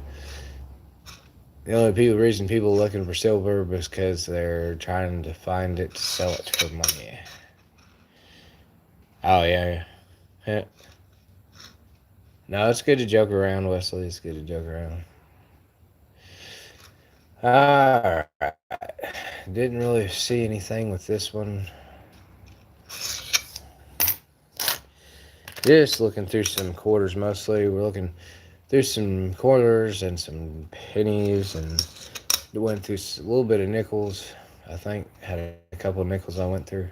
Speaker 1: The only reason people are looking for silver is because they're trying to find it to sell it for money. Oh, yeah. No, it's good to joke around, Wesley. It's good to joke around. Alright. Didn't really see anything with this one. Just looking through some quarters mostly. We're looking through some quarters and some pennies, and went through a little bit of nickels. I think had a couple of nickels I went through.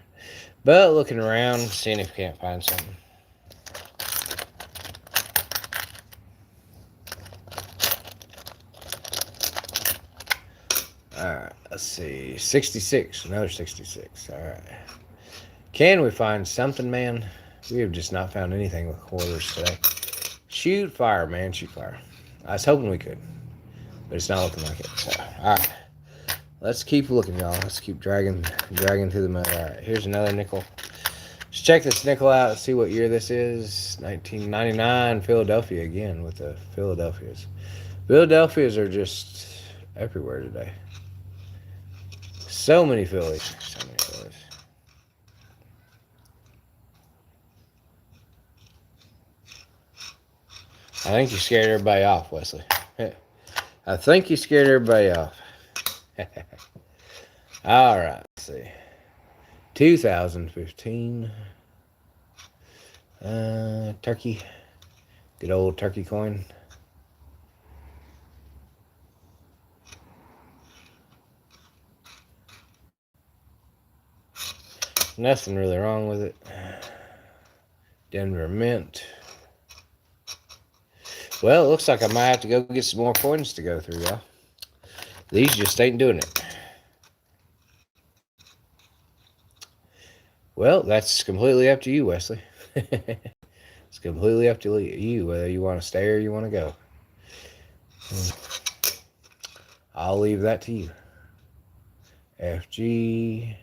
Speaker 1: But looking around, seeing if we can't find something. Alright, let's see. 66, another 66. Alright. Can we find something, man? We have just not found anything with quarters today. Shoot fire, man. Shoot fire. I was hoping we could, but it's not looking like it. So, alright. Let's keep looking, y'all. Let's keep dragging through the mud. Alright, here's another nickel. Let's check this nickel out and see what year this is. 1999, Philadelphia again with the Philadelphias. Philadelphias are just everywhere today. So many Phillies. So many Phillies. I think you scared everybody off, Wesley. I think you scared everybody off. All right, let's see. 2015. Turkey. Good old turkey coin. Nothing really wrong with it. Denver Mint. Well, it looks like I might have to go get some more coins to go through, y'all. These just ain't doing it. Well, that's completely up to you, Wesley. It's completely up to you whether you want to stay or you want to go. I'll leave that to you. FG.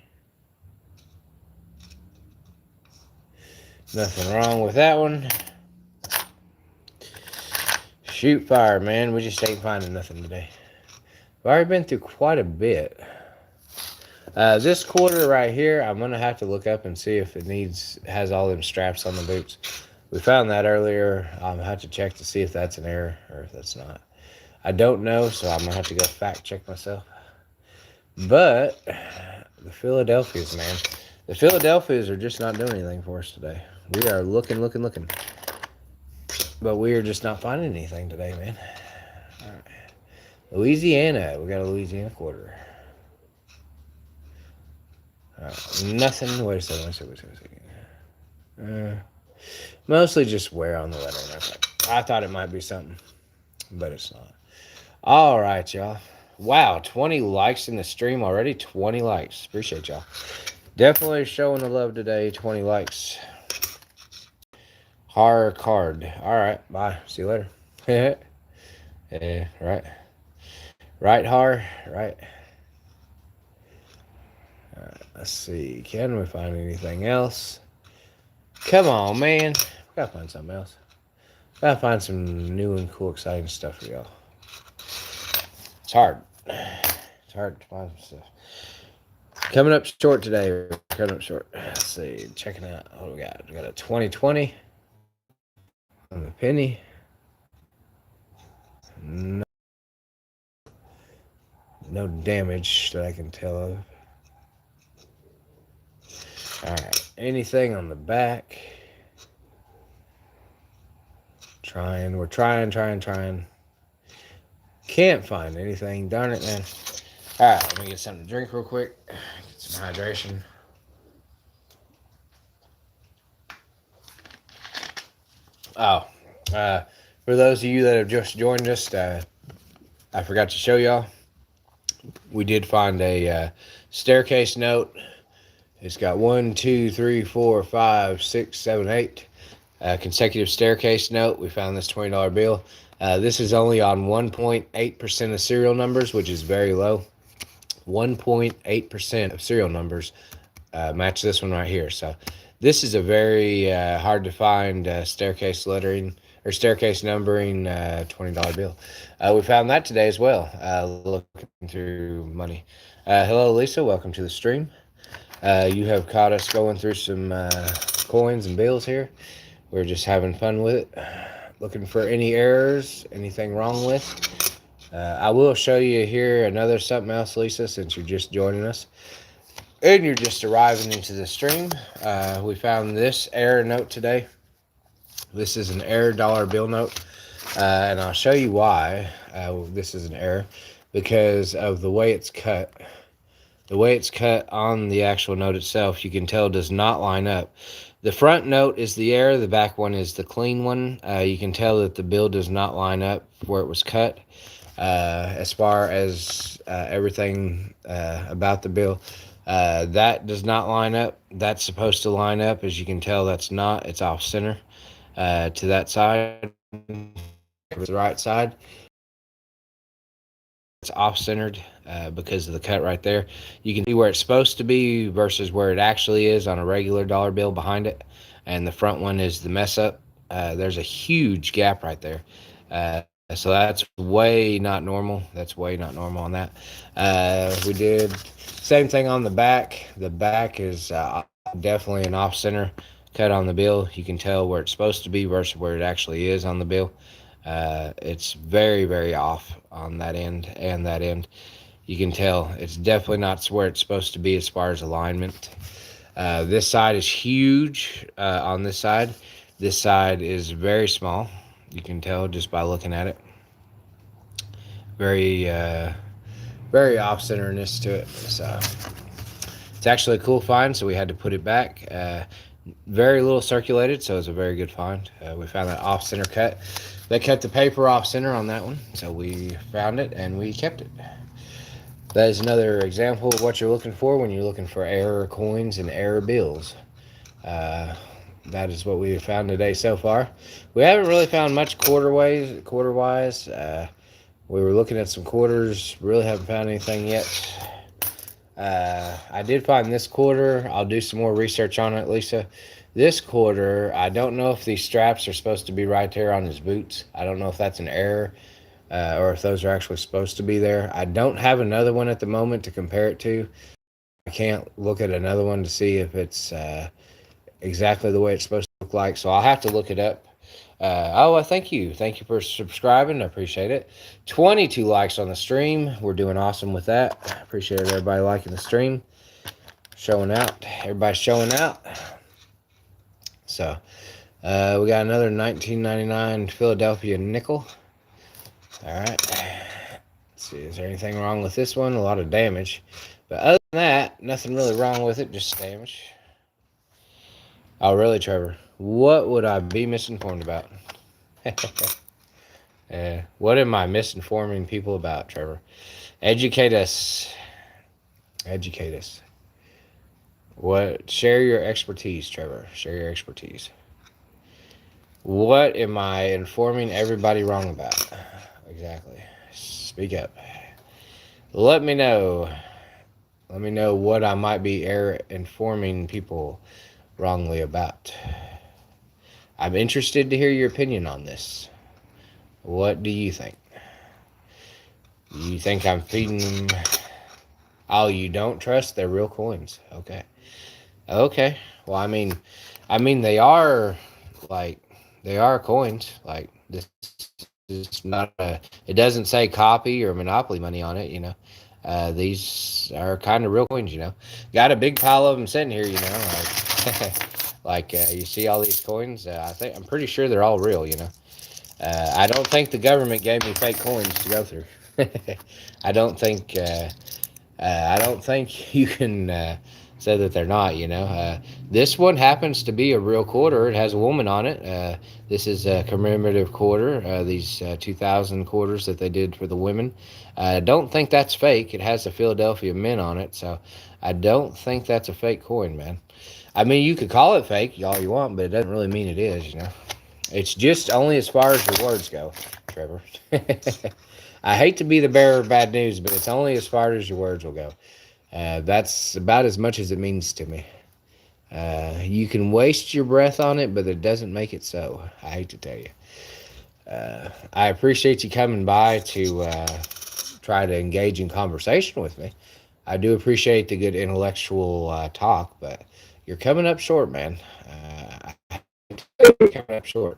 Speaker 1: Nothing wrong with that one. Shoot fire, man. We just ain't finding nothing today. We've already been through quite a bit. This quarter right here, I'm gonna have to look up and see if it has all them straps on the boots. We found that earlier. I'm gonna have to check to see if that's an error or if that's not. I don't know, so I'm gonna have to go fact check myself. But the Philadelphias, man, the Philadelphias are just not doing anything for us today. We are looking, but we are just not finding anything today, man. All right, Louisiana, we got a Louisiana quarter. Nothing. Wait a second. Mostly just wear on the letter. I thought it might be something, but it's not. All right, y'all. Wow, 20 likes in the stream already. 20 likes. Appreciate y'all. Definitely showing the love today. 20 likes. Horror card. All right, bye. See you later. Yeah, right. Right, horror. Right. Let's see. Can we find anything else? Come on, man. We gotta find something else. Gotta find some new and cool, exciting stuff for y'all. It's hard. It's hard to find some stuff. Coming up short today. Coming up short. Let's see. Checking out. What do we got? We got a 2020 on the penny. No damage that I can tell of. Alright. Anything on the back? Trying. We're trying. Can't find anything. Darn it, man. Alright, let me get something to drink real quick. Get some hydration. Oh, for those of you that have just joined us, I forgot to show y'all. We did find a staircase note. It's got 1, 2, 3, 4, 5, 6, 7, 8 consecutive staircase note. We found this $20 bill. This is only on 1.8% of serial numbers, which is very low. 1.8% of serial numbers match this one right here. So this is a very hard to find staircase lettering or staircase numbering $20 bill. We found that today as well, looking through money. Hello, Lisa. Welcome to the stream. You have caught us going through some coins and bills here. We're just having fun with it. Looking for any errors, anything wrong with. I will show you here another something else, Lisa, since you're just joining us. And you're just arriving into the stream. We found this error note today. This is an error dollar bill note. And I'll show you why this is an error. Because of the way it's cut. The way it's cut on the actual note itself, you can tell does not line up. The front note is the error. The back one is the clean one. You can tell that the bill does not line up where it was cut. As far as everything about the bill, that does not line up. That's supposed to line up. As you can tell, that's not. It's off center to that side. The right side. It's off-centered because of the cut right there. You can see where it's supposed to be versus where it actually is on a regular dollar bill behind it. And the front one is the mess up. There's a huge gap right there. So that's way not normal. That's way not normal on that. We did same thing on the back. The back is definitely an off-center cut on the bill. You can tell where it's supposed to be versus where it actually is on the bill. It's very, very off on that end and that end. You can tell it's definitely not where it's supposed to be as far as alignment. This side is huge on this side. This side is very small. You can tell just by looking at it. Very, very off-centerness to it. So it's actually a cool find, so we had to put it back. Very little circulated, so it's a very good find. We found that off-center cut. They cut the paper off-center on that one, so we found it and we kept it. That is another example of what you're looking for when you're looking for error coins and error bills. That is what we have found today so far. We haven't really found much quarter-wise. We were looking at some quarters, really haven't found anything yet. I did find this quarter. I'll do some more research on it, Lisa. This quarter, I don't know if these straps are supposed to be right there on his boots. I don't know if that's an error, or if those are actually supposed to be there. I don't have another one at the moment to compare it to. I can't look at another one to see if it's exactly the way it's supposed to look like. So I'll have to look it up. Thank you. Thank you for subscribing. I appreciate it. 22 likes on the stream. We're doing awesome with that. I appreciate everybody liking the stream. Showing out. Everybody's showing out. So, we got another 1999 Philadelphia nickel. All right. Let's see. Is there anything wrong with this one? A lot of damage. But other than that, nothing really wrong with it. Just damage. Oh, really, Trevor? What would I be misinformed about? What am I misinforming people about, Trevor? Educate us. Educate us. What? Share your expertise, Trevor. Share your expertise. What am I informing everybody wrong about? Exactly. Speak up. Let me know. Let me know what I might be informing people wrongly about. I'm interested to hear your opinion on this. What do you think? You think I'm feeding them? Oh, you don't trust they're real coins? Okay. Okay. Well, they are like they are coins. Like this is not a. It doesn't say copy or monopoly money on it. These are kind of real coins. Got a big pile of them sitting here. You see all these coins. I'm pretty sure they're all real. I don't think the government gave me fake coins to go through. I don't think. I don't think you can say that they're not. This one happens to be a real quarter. It has a woman on it. This is a commemorative quarter. These 2000 quarters that they did for the women. I don't think that's fake. It has a Philadelphia Mint on it, so I don't think that's a fake coin, man. You could call it fake all you want, but it doesn't really mean it is. It's just only as far as your words go, Trevor. I hate to be the bearer of bad news, but it's only as far as your words will go. That's about as much as it means to me. You can waste your breath on it, but it doesn't make it so. I hate to tell you. I appreciate you coming by to try to engage in conversation with me. I do appreciate the good intellectual talk, but you're coming up short, man. You're coming up short.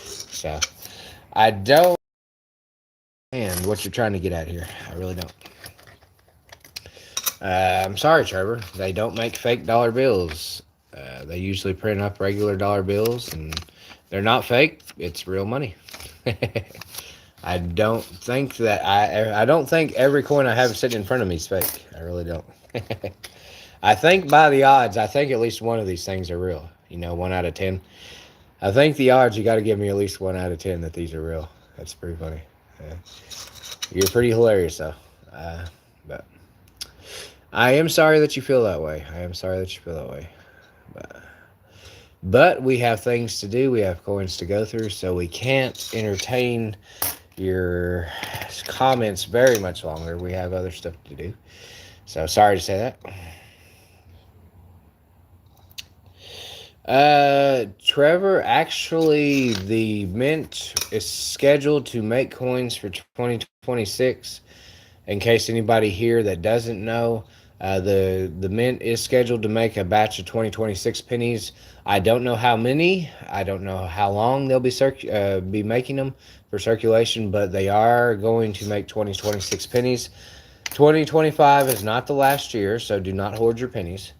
Speaker 1: So, I don't understand what you're trying to get at here. I really don't. I'm sorry, Trevor. They don't make fake dollar bills. They usually print up regular dollar bills, and they're not fake. It's real money. I don't think that I don't think every coin I have sitting in front of me is fake. I really don't. I think by the odds, I think at least one of these things are real. 1 out of 10. I think the odds, you got to give me at least 1 out of 10 that these are real. That's pretty funny. You're pretty hilarious, though. But I am sorry that you feel that way. But we have things to do. We have coins to go through, so we can't entertain your comments very much longer. We have other stuff to do. So sorry to say that. Trevor, actually, the Mint is scheduled to make coins for 2026. In case anybody here that doesn't know, the Mint is scheduled to make a batch of 2026 pennies. I don't know how many. I don't know how long they'll be making them for circulation, but they are going to make 2026 pennies. 2025 is not the last year, so do not hoard your pennies,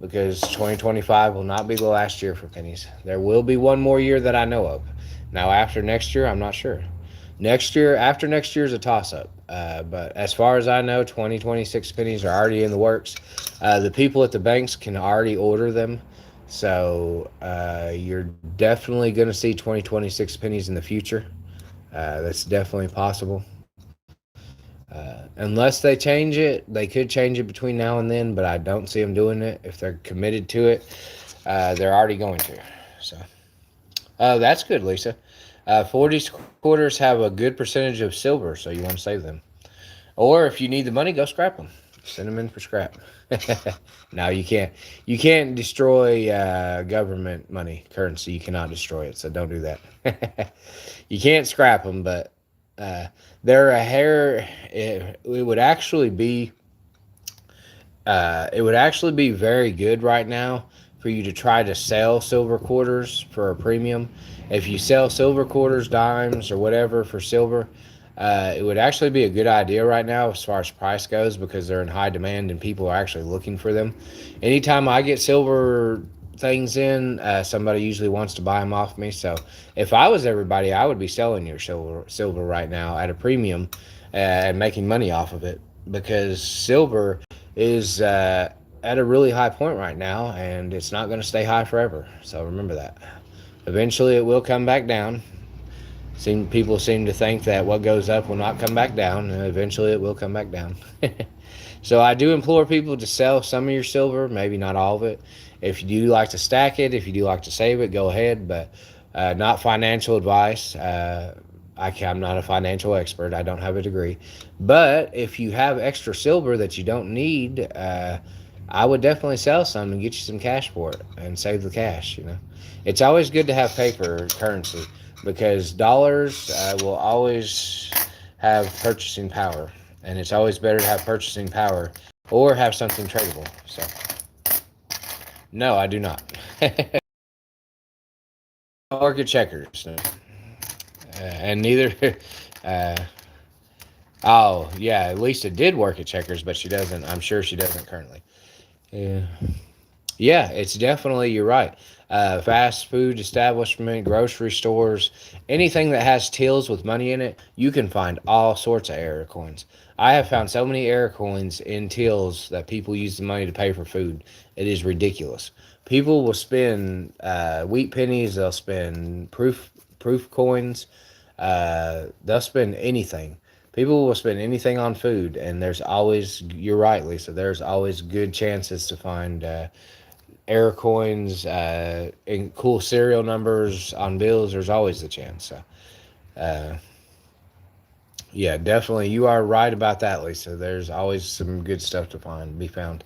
Speaker 1: because 2025 will not be the last year for pennies. There will be one more year that I know of. Now, after next year, I'm not sure. After next year is a toss-up. But as far as I know, 2026 pennies are already in the works. The people at the banks can already order them. So you're definitely going to see 2026 pennies in the future. That's definitely possible. Unless they change it, they could change it between now and then, but I don't see them doing it. If they're committed to it, they're already going to. So that's good, Lisa. 40 quarters have a good percentage of silver, so you want to save them. Or if you need the money, go scrap them. Send them in for scrap. No, you can't. You can't destroy government money, currency. You cannot destroy it. So don't do that. You can't scrap them, but uh, they're a hair. It would actually be. It would actually be very good right now for you to try to sell silver quarters for a premium. If you sell silver quarters, dimes, or whatever for silver, it would actually be a good idea right now as far as price goes because they're in high demand and people are actually looking for them. Anytime I get silver things in, somebody usually wants to buy them off me. So if I was everybody, I would be selling your silver right now at a premium and making money off of it because silver is at a really high point right now, and it's not going to stay high forever. So remember that. Eventually, it will come back down. People seem to think that what goes up will not come back down, and eventually, it will come back down. So I do implore people to sell some of your silver, maybe not all of it. If you do like to stack it, if you do like to save it, go ahead, but not financial advice. I'm not a financial expert. I don't have a degree. But if you have extra silver that you don't need, I would definitely sell some and get you some cash for it and save the cash. It's always good to have paper currency because dollars will always have purchasing power, and it's always better to have purchasing power or have something tradable. So, no, I do not. I work at Checkers, and neither. Uh, oh yeah, Lisa did work at Checkers, but she doesn't. I'm sure she doesn't currently. Yeah. Yeah, it's definitely, you're right. Fast food establishment, grocery stores, anything that has tills with money in it, you can find all sorts of error coins. I have found so many error coins in tills that people use the money to pay for food. It is ridiculous. People will spend wheat pennies, they'll spend proof coins, they'll spend anything. People will spend anything on food, and there's always, you're right, Lisa, there's always good chances to find error coins, and cool serial numbers on bills. There's always the chance. So, uh, yeah, definitely, you are right about that, Lisa. There's always some good stuff to be found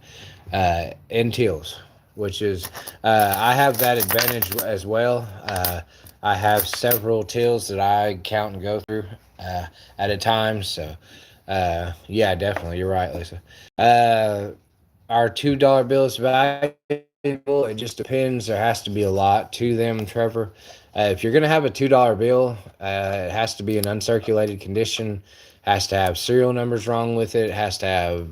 Speaker 1: in tills, which is I have that advantage as well. I have several tills that I count and go through at a time. So, yeah, definitely, you're right, Lisa. Uh, our $2 bills valuable? It just depends. There has to be a lot to them, Trevor. If you're going to have a $2 bill, it has to be in uncirculated condition, has to have serial numbers wrong with it, has to have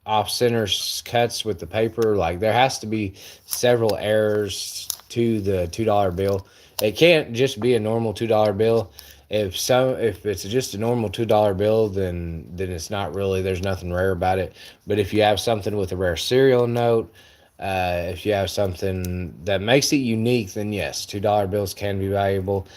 Speaker 1: off center cuts with the paper. Like there has to be several errors to the $2 bill. It can't just be a normal $2 bill. If it's just a normal $2 bill, then it's not really, there's nothing rare about it. But if you have something with a rare serial note, if you have something that makes it unique, then yes, $2 bills can be valuable.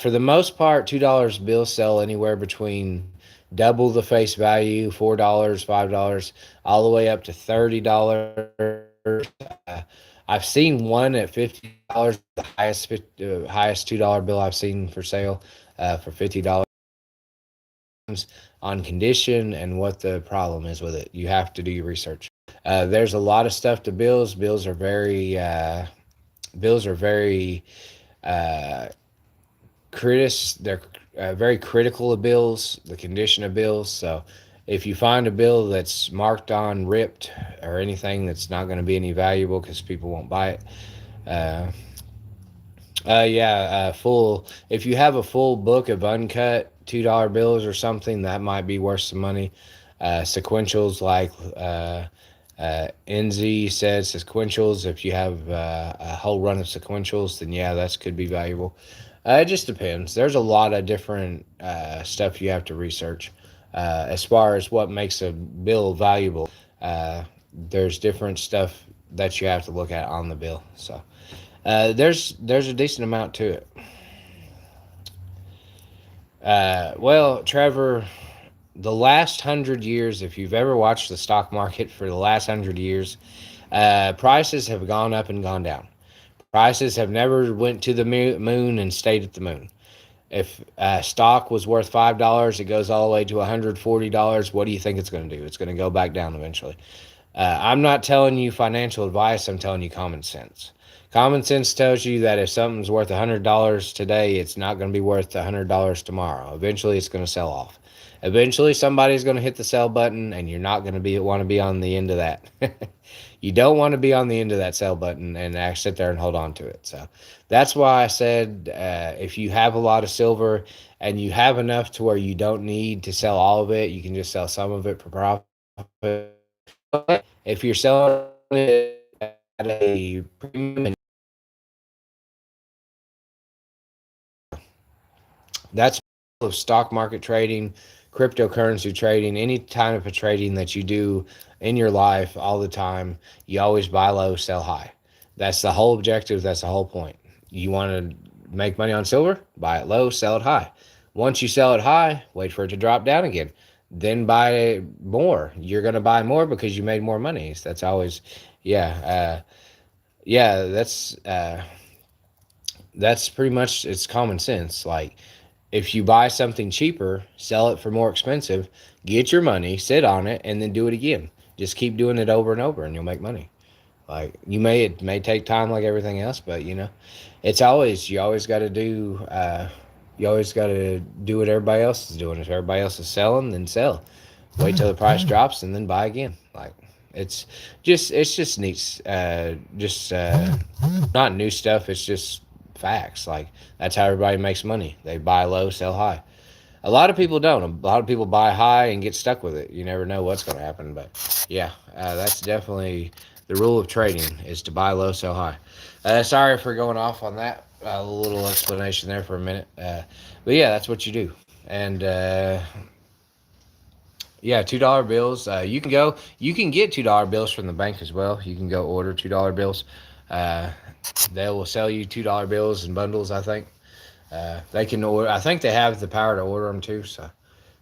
Speaker 1: For the most part, $2 bills sell anywhere between double the face value, $4, $5, all the way up to $30. Uh, I've seen one at $50, the highest $2 bill I've seen for sale for $50 on condition and what the problem is with it. You have to do your research. There's a lot of stuff to bills. Bills are very uh, they're very critical of bills, the condition of bills. So if you find a bill that's marked on ripped or anything that's not going to be any valuable because people won't buy it, uh, yeah, full. If you have a full book of uncut $2 bills or something, that might be worth some money. Sequentials like NZ says sequentials. If you have a whole run of sequentials, then yeah, that could be valuable. It just depends. There's a lot of different stuff you have to research as far as what makes a bill valuable. There's different stuff that you have to look at on the bill. So. There's a decent amount to it. Well, Trevor, the last 100 years, if you've ever watched the stock market for the last 100 years, prices have gone up and gone down. Prices have never went to the moon and stayed at the moon. If stock was worth $5, it goes all the way to $140. What do you think it's going to do? It's going to go back down eventually. I'm not telling you financial advice. I'm telling you common sense. Common sense tells you that if something's worth $100 today, it's not going to be worth $100 tomorrow. Eventually, it's going to sell off. Eventually, somebody's going to hit the sell button, and you're not going to want to be on the end of that. You don't want to be on the end of that sell button and sit there and hold on to it. So that's why I said if you have a lot of silver and you have enough to where you don't need to sell all of it, you can just sell some of it for profit. If you're selling it at a premium, that's of stock market trading, cryptocurrency trading, any type of trading that you do in your life all the time. You always buy low, sell high. That's the whole objective. That's the whole point. You want to make money on silver? Buy it low, sell it high. Once you sell it high, wait for it to drop down again. Then buy more. You're going to buy more because you made more money. That's always, yeah, yeah. That's pretty much it's common sense. Like if you buy something cheaper, sell it for more expensive, get your money, sit on it, and then do it again. Just keep doing it over and over, and you'll make money. Like it may take time like everything else, but it's always you always got to do. You always got to do what everybody else is doing. If everybody else is selling, then sell. Wait till the price drops and then buy again. Like it's just neat. Just not new stuff. It's just facts. Like that's how everybody makes money. They buy low, sell high. A lot of people don't. A lot of people buy high and get stuck with it. You never know what's going to happen. But yeah, that's definitely the rule of trading is to buy low, sell high. Sorry for going off on that little explanation there for a minute. But yeah, that's what you do. And yeah, $2 bills. You can get $2 bills from the bank as well. You can go order $2 bills. Uh, they will sell you $2 bills in bundles. I think they can order. I think they have the power to order them too. So,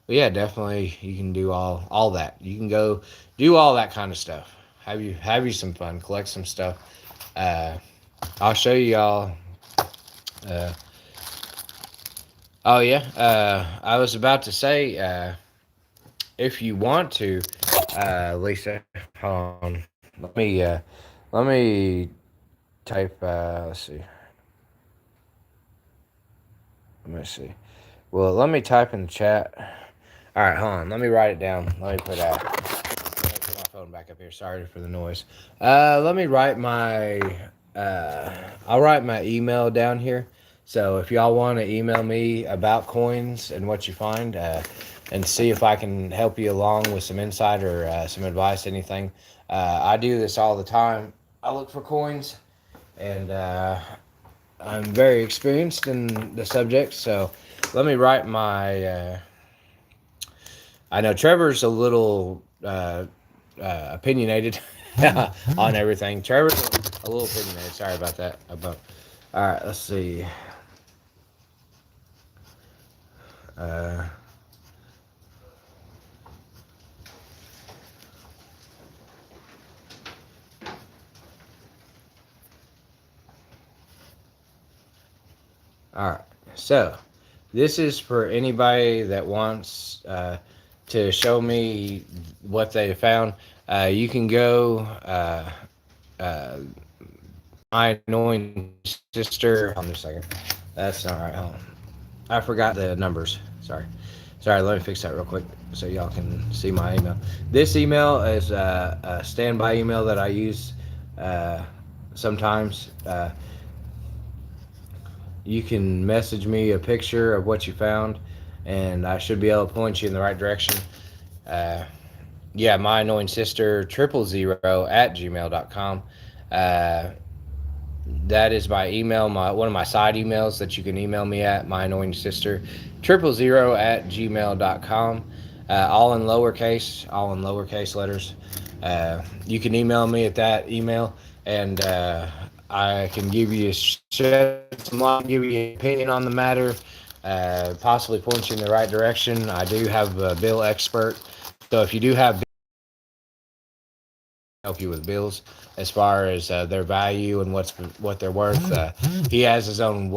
Speaker 1: but yeah, definitely you can do all that. You can go do all that kind of stuff. Have you some fun. Collect some stuff. Uh, I'll show you y'all. Uh, oh yeah. I was about to say. If you want to, Lisa, hold on. Let me type. Let's see. Let me see. Well, let me type in the chat. All right, hold on. Let me write it down. Let me put my phone back up here. Sorry for the noise. Let me write my. I'll write my email down here. So if y'all want to email me about coins and what you find, and see if I can help you along with some insight or some advice, anything. I do this all the time. I look for coins, and I'm very experienced in the subject. So let me write my. I know Trevor's a little opinionated on everything. Trevor's a little opinionated. Sorry about that. All right, let's see. Uh, all right, so this is for anybody that wants to show me what they found. You can go. Uh, my annoying sister. Hold on a second. That's not right. Hold on. I forgot the numbers. Sorry. Let me fix that real quick so y'all can see my email. This email is a standby email that I use sometimes. You can message me a picture of what you found, and I should be able to point you in the right direction. Uh, yeah, my annoying sister 000@gmail.com. Uh, that is my email, one of my side emails that you can email me at, my annoying sister 000@gmail.com. All in lowercase letters. You can email me at that email, and I can give you shed some light, give you an opinion on the matter, possibly point you in the right direction. I do have a bill expert, so if you do have help you with bills as far as their value and what they're worth. He has his own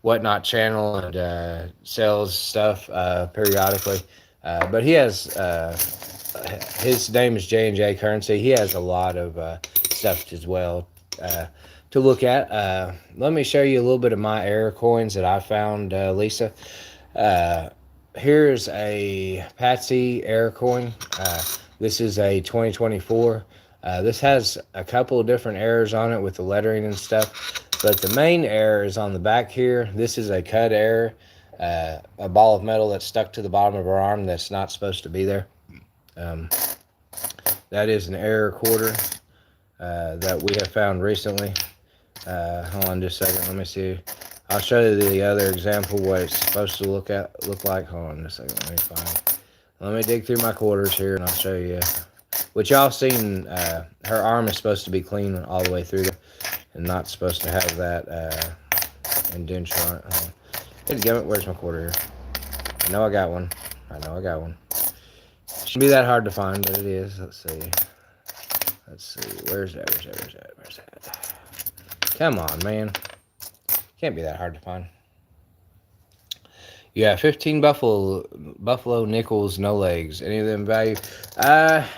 Speaker 1: whatnot channel and sells stuff periodically. But he has his name is J&J Currency. He has a lot of stuff as well to look at. Let me show you a little bit of my error coins that I found, Lisa. Here's a Patsy error coin. This is a 2024. This has a couple of different errors on it with the lettering and stuff, but the main error is on the back here. This is a cut error, a ball of metal that's stuck to the bottom of our arm that's not supposed to be there. That is an error quarter that we have found recently. Hold on just a second. Let me see. I'll show you the other example what it's supposed to look like. Hold on just a second. Let me dig through my quarters here and I'll show you. Which y'all seen, her arm is supposed to be clean all the way through there and not supposed to have that indenture on it. Dadgummit, where's my quarter here? I know I got one. Shouldn't be that hard to find, but it is. Let's see. Where's that? Come on, man. Can't be that hard to find. Yeah, 15 buffalo nickels, no legs. Any of them value?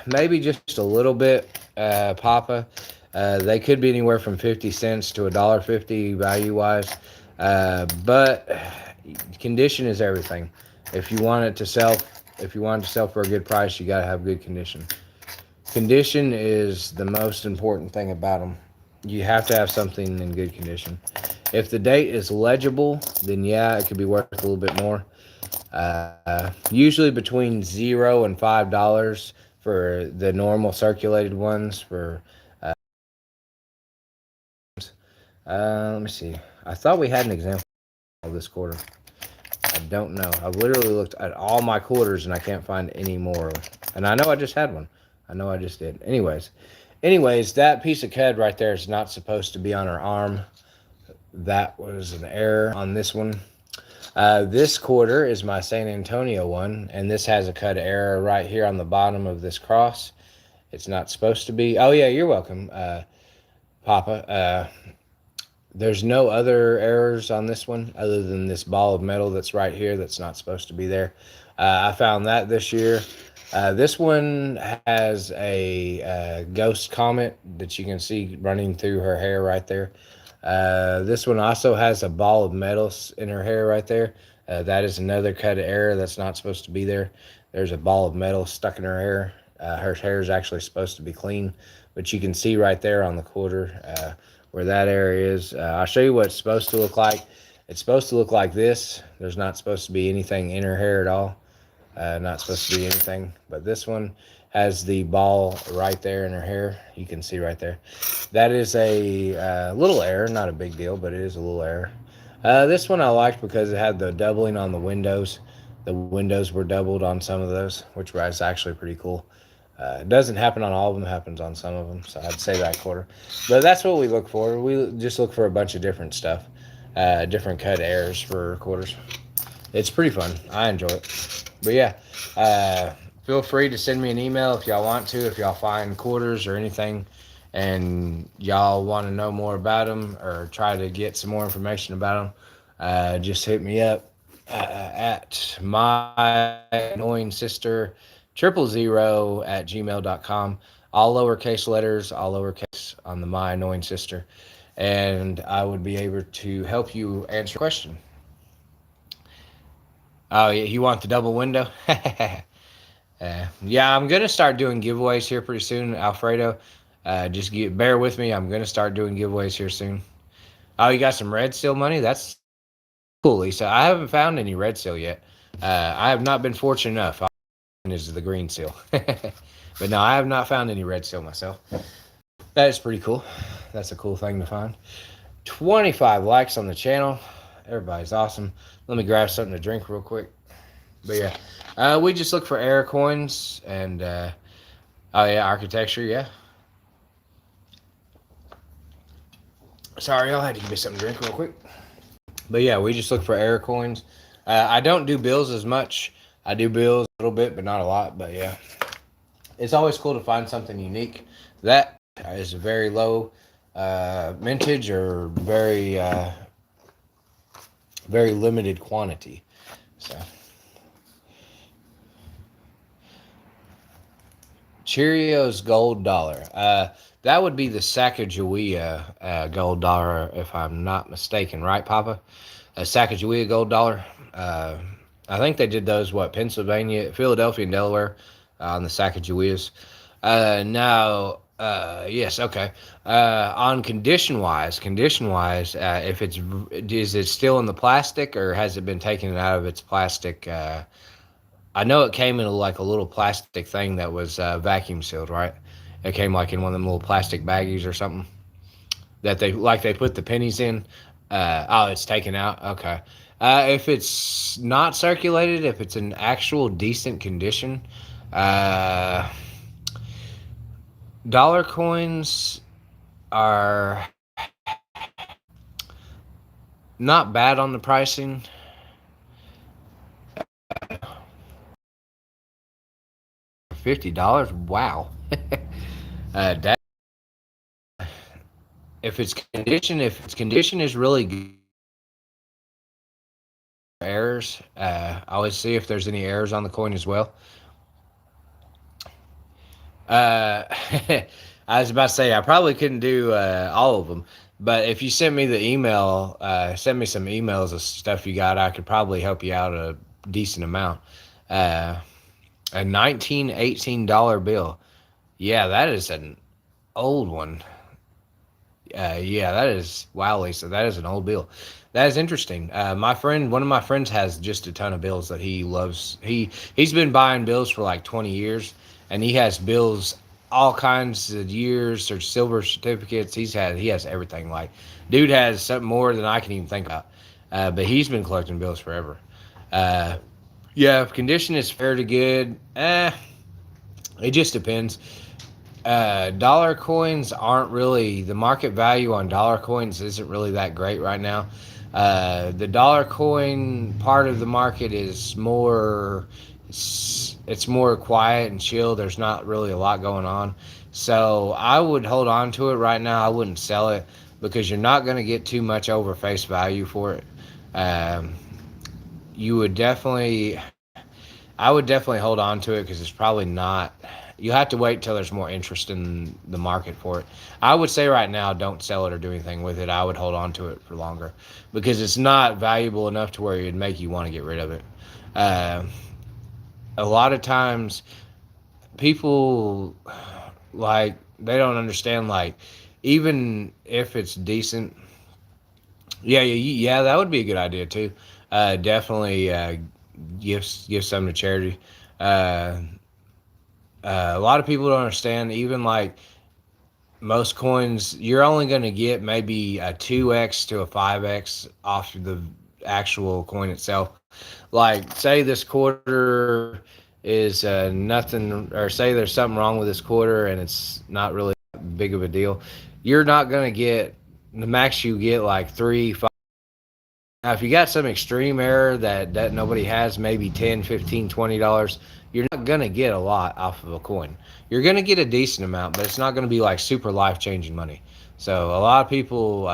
Speaker 1: Maybe just a little bit, Papa. They could be anywhere from 50 cents to $1.50 value-wise. But condition is everything. If you want to sell for a good price, you gotta have good condition. Condition is the most important thing about them. You have to have something in good condition. If the date is legible, then yeah, it could be worth a little bit more. Usually between $0 and $5 for the normal circulated ones. Let me see. I thought we had an example of this quarter. I don't know. I've literally looked at all my quarters and I can't find any more. And I know I just had one. I know I just did. Anyways, that piece of cud right there is not supposed to be on her arm. That was an error on this one. This quarter is my San Antonio one, and this has a cut error right here on the bottom of this cross. It's not supposed to be. Oh yeah, you're welcome, Papa. There's no other errors on this one other than this ball of metal that's right here that's not supposed to be there. I found that this year. This one has a ghost comet that you can see running through her hair right there. This one also has a ball of metal in her hair right there. That is another cut error that's not supposed to be there. There's a ball of metal stuck in her hair. Her hair is actually supposed to be clean, but you can see right there on the quarter where that area is. I'll show you what it's supposed to look like. It's supposed to look like this. There's not supposed to be anything in her hair at all. Not supposed to be anything, but this one has the ball right there in her hair. You can see right there. That is a little error, not a big deal, but it is a little error. This one I liked because it had the doubling on the windows. The windows were doubled on some of those, which was actually pretty cool. It doesn't happen on all of them, it happens on some of them, so I'd say that quarter. But that's what we look for. We just look for a bunch of different stuff, different cut errors for quarters. It's pretty fun. I enjoy it. But yeah, feel free to send me an email if y'all want to, if y'all find quarters or anything and y'all want to know more about them or try to get some more information about them. Just hit me up at my annoying sister 000@gmail.com. All lowercase letters, all lowercase on the my annoying sister, and I would be able to help you answer a question. Oh, yeah, you want the double window? Yeah, I'm gonna start doing giveaways here pretty soon, Alfredo. Just bear with me. I'm gonna start doing giveaways here soon. Oh, you got some red seal money? That's cool, Lisa. I haven't found any red seal yet. I have not been fortunate enough. All is the green seal, but no, I have not found any red seal myself. That is pretty cool. That's a cool thing to find. 25 likes on the channel. Everybody's awesome. Let me grab something to drink real quick. But yeah, we just look for error coins and oh yeah, architecture. Yeah. Sorry, y'all, I had to give me something to drink real quick. But yeah, we just look for error coins. I don't do bills as much. I do bills a little bit, but not a lot. But yeah, it's always cool to find something unique. That is a very low mintage or very very limited quantity. So Cheerios gold dollar. That would be the Sacagawea gold dollar, if I'm not mistaken, right, Papa? A Sacagawea gold dollar. Uh, I think they did those, what, Pennsylvania, Philadelphia, and Delaware on the Sacagaweas. Now, yes, okay. On condition wise, if it's is it still in the plastic or has it been taken out of its plastic? I know it came in like a little plastic thing that was vacuum sealed, right? It came like in one of them little plastic baggies or something that they put the pennies in. Oh, it's taken out. Okay. If it's not circulated, if it's in actual decent condition, uh, dollar coins are not bad on the pricing. $50. Wow. That if its condition is really good, errors. I always see if there's any errors on the coin as well. Uh, I was about to say I probably couldn't do all of them, but if you send me the email, send me some emails of stuff you got, I could probably help you out a decent amount. Uh, a $1918 bill. Yeah, that is an old one. Yeah, that is wow, Lisa. That is an old bill. That is interesting. One of my friends, has just a ton of bills that he loves. He's been buying bills for like 20 years, and he has bills all kinds of years or silver certificates. He has everything. Like, dude has something more than I can even think about. But he's been collecting bills forever. Uh, yeah, if condition is fair to good. It just depends. Dollar coins aren't really, the market value on dollar coins isn't really that great right now. The dollar coin part of the market is more, it's more quiet and chill. There's not really a lot going on. So I would hold on to it right now. I wouldn't sell it because you're not going to get too much over face value for it. Um, you would definitely, I would definitely hold on to it because it's probably not. You have to wait till there's more interest in the market for it. I would say right now, don't sell it or do anything with it. I would hold on to it for longer because it's not valuable enough to where it'd make you want to get rid of it. Uh, a lot of times, people they don't understand even if it's decent. Yeah, that would be a good idea too. Definitely give some to charity. Uh, a lot of people don't understand. Even like most coins, you're only going to get maybe a 2x to a 5x off the actual coin itself. Like, say this quarter is nothing, or say there's something wrong with this quarter and it's not really big of a deal. You're not going to get the max you get like 3, 5. Now, if you got some extreme error that nobody has, maybe 10, 15, $20, you're not going to get a lot off of a coin. You're going to get a decent amount, but it's not going to be like super life changing money. So a lot of people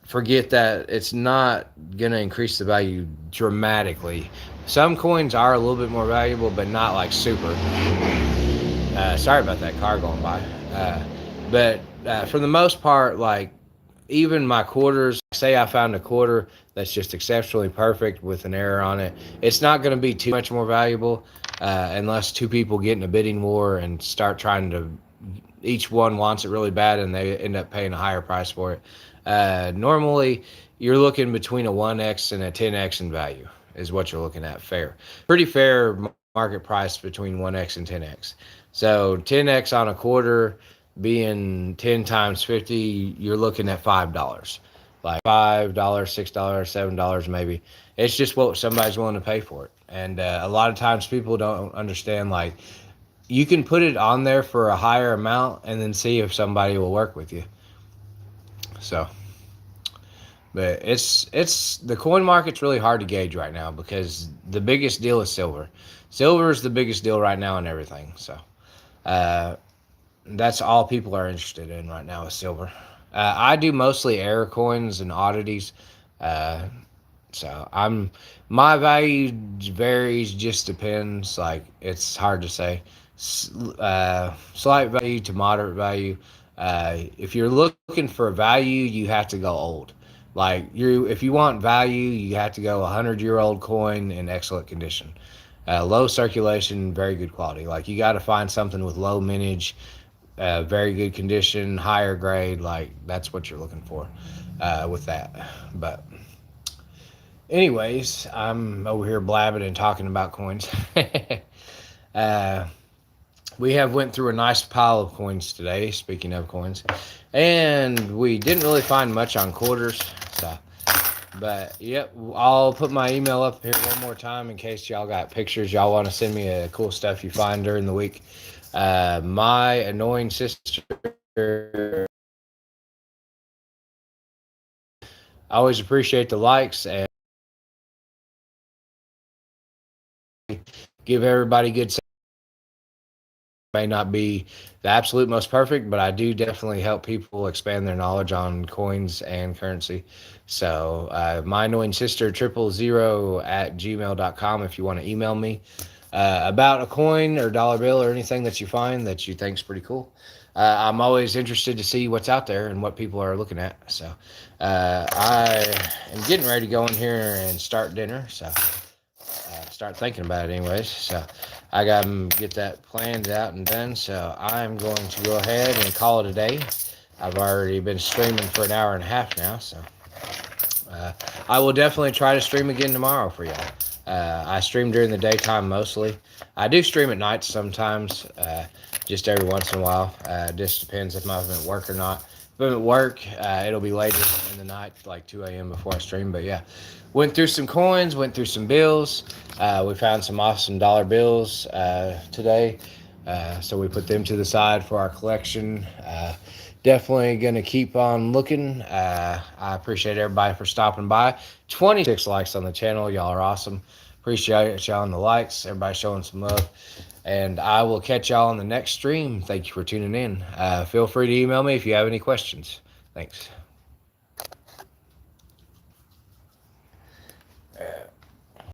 Speaker 1: forget that it's not going to increase the value dramatically. Some coins are a little bit more valuable, but not like super. Sorry about that car going by. But for the most part, like, even my quarters, say I found a quarter that's just exceptionally perfect with an error on it, it's not going to be too much more valuable unless two people get in a bidding war and start trying to, each one wants it really bad and they end up paying a higher price for it. Normally, you're looking between a 1x and a 10x in value is what you're looking at. Pretty fair market price between 1x and 10x. So 10x on a quarter being 10 times 50, you're looking at $5. Like $5, $6, $7 maybe. It's just what somebody's willing to pay for it. And a lot of times people don't understand, like, you can put it on there for a higher amount and then see if somebody will work with you. So, but it's the coin market's really hard to gauge right now because the biggest deal is silver. Silver is the biggest deal right now in everything. So, uh, that's all people are interested in right now is silver. I do mostly error coins and oddities. Uh, So my value varies, just depends. Like, it's hard to say. Slight value to moderate value. If you're looking for value, you have to go old. Like, if you want value, you have to go 100-year-old coin in excellent condition. Low circulation, very good quality. Like, you got to find something with low mintage, very good condition, higher grade. Like, that's what you're looking for with that. But anyways, I'm over here blabbing and talking about coins. uh, we have went through a nice pile of coins today. Speaking of coins, and we didn't really find much on quarters. So, but yep, I'll put my email up here one more time in case y'all got pictures. Y'all want to send me cool stuff you find during the week. My annoying sister. I always appreciate the likes and give everybody good. May not be the absolute most perfect, but I do definitely help people expand their knowledge on coins and currency. So my annoying sister 000@gmail.com if you want to email me about a coin or dollar bill or anything that you find that you think's pretty cool. I'm always interested to see what's out there and what people are looking at. So I am getting ready to go in here and start dinner. So start thinking about it anyways. So I got to get that planned out and done. So I'm going to go ahead and call it a day. I've already been streaming for an hour and a half now. So I will definitely try to stream again tomorrow for y'all. I stream during the daytime mostly. I do stream at night sometimes, just every once in a while. Just depends if I'm at work or not. If I'm at work, it'll be later in the night, like 2 a.m. before I stream. But yeah, went through some coins, went through some bills. We found some awesome dollar bills today. So we put them to the side for our collection. Definitely going to keep on looking. I appreciate everybody for stopping by. 26 likes on the channel. Y'all are awesome. Appreciate y'all on the likes. Everybody showing some love. And I will catch y'all on the next stream. Thank you for tuning in. Feel free to email me if you have any questions. Thanks.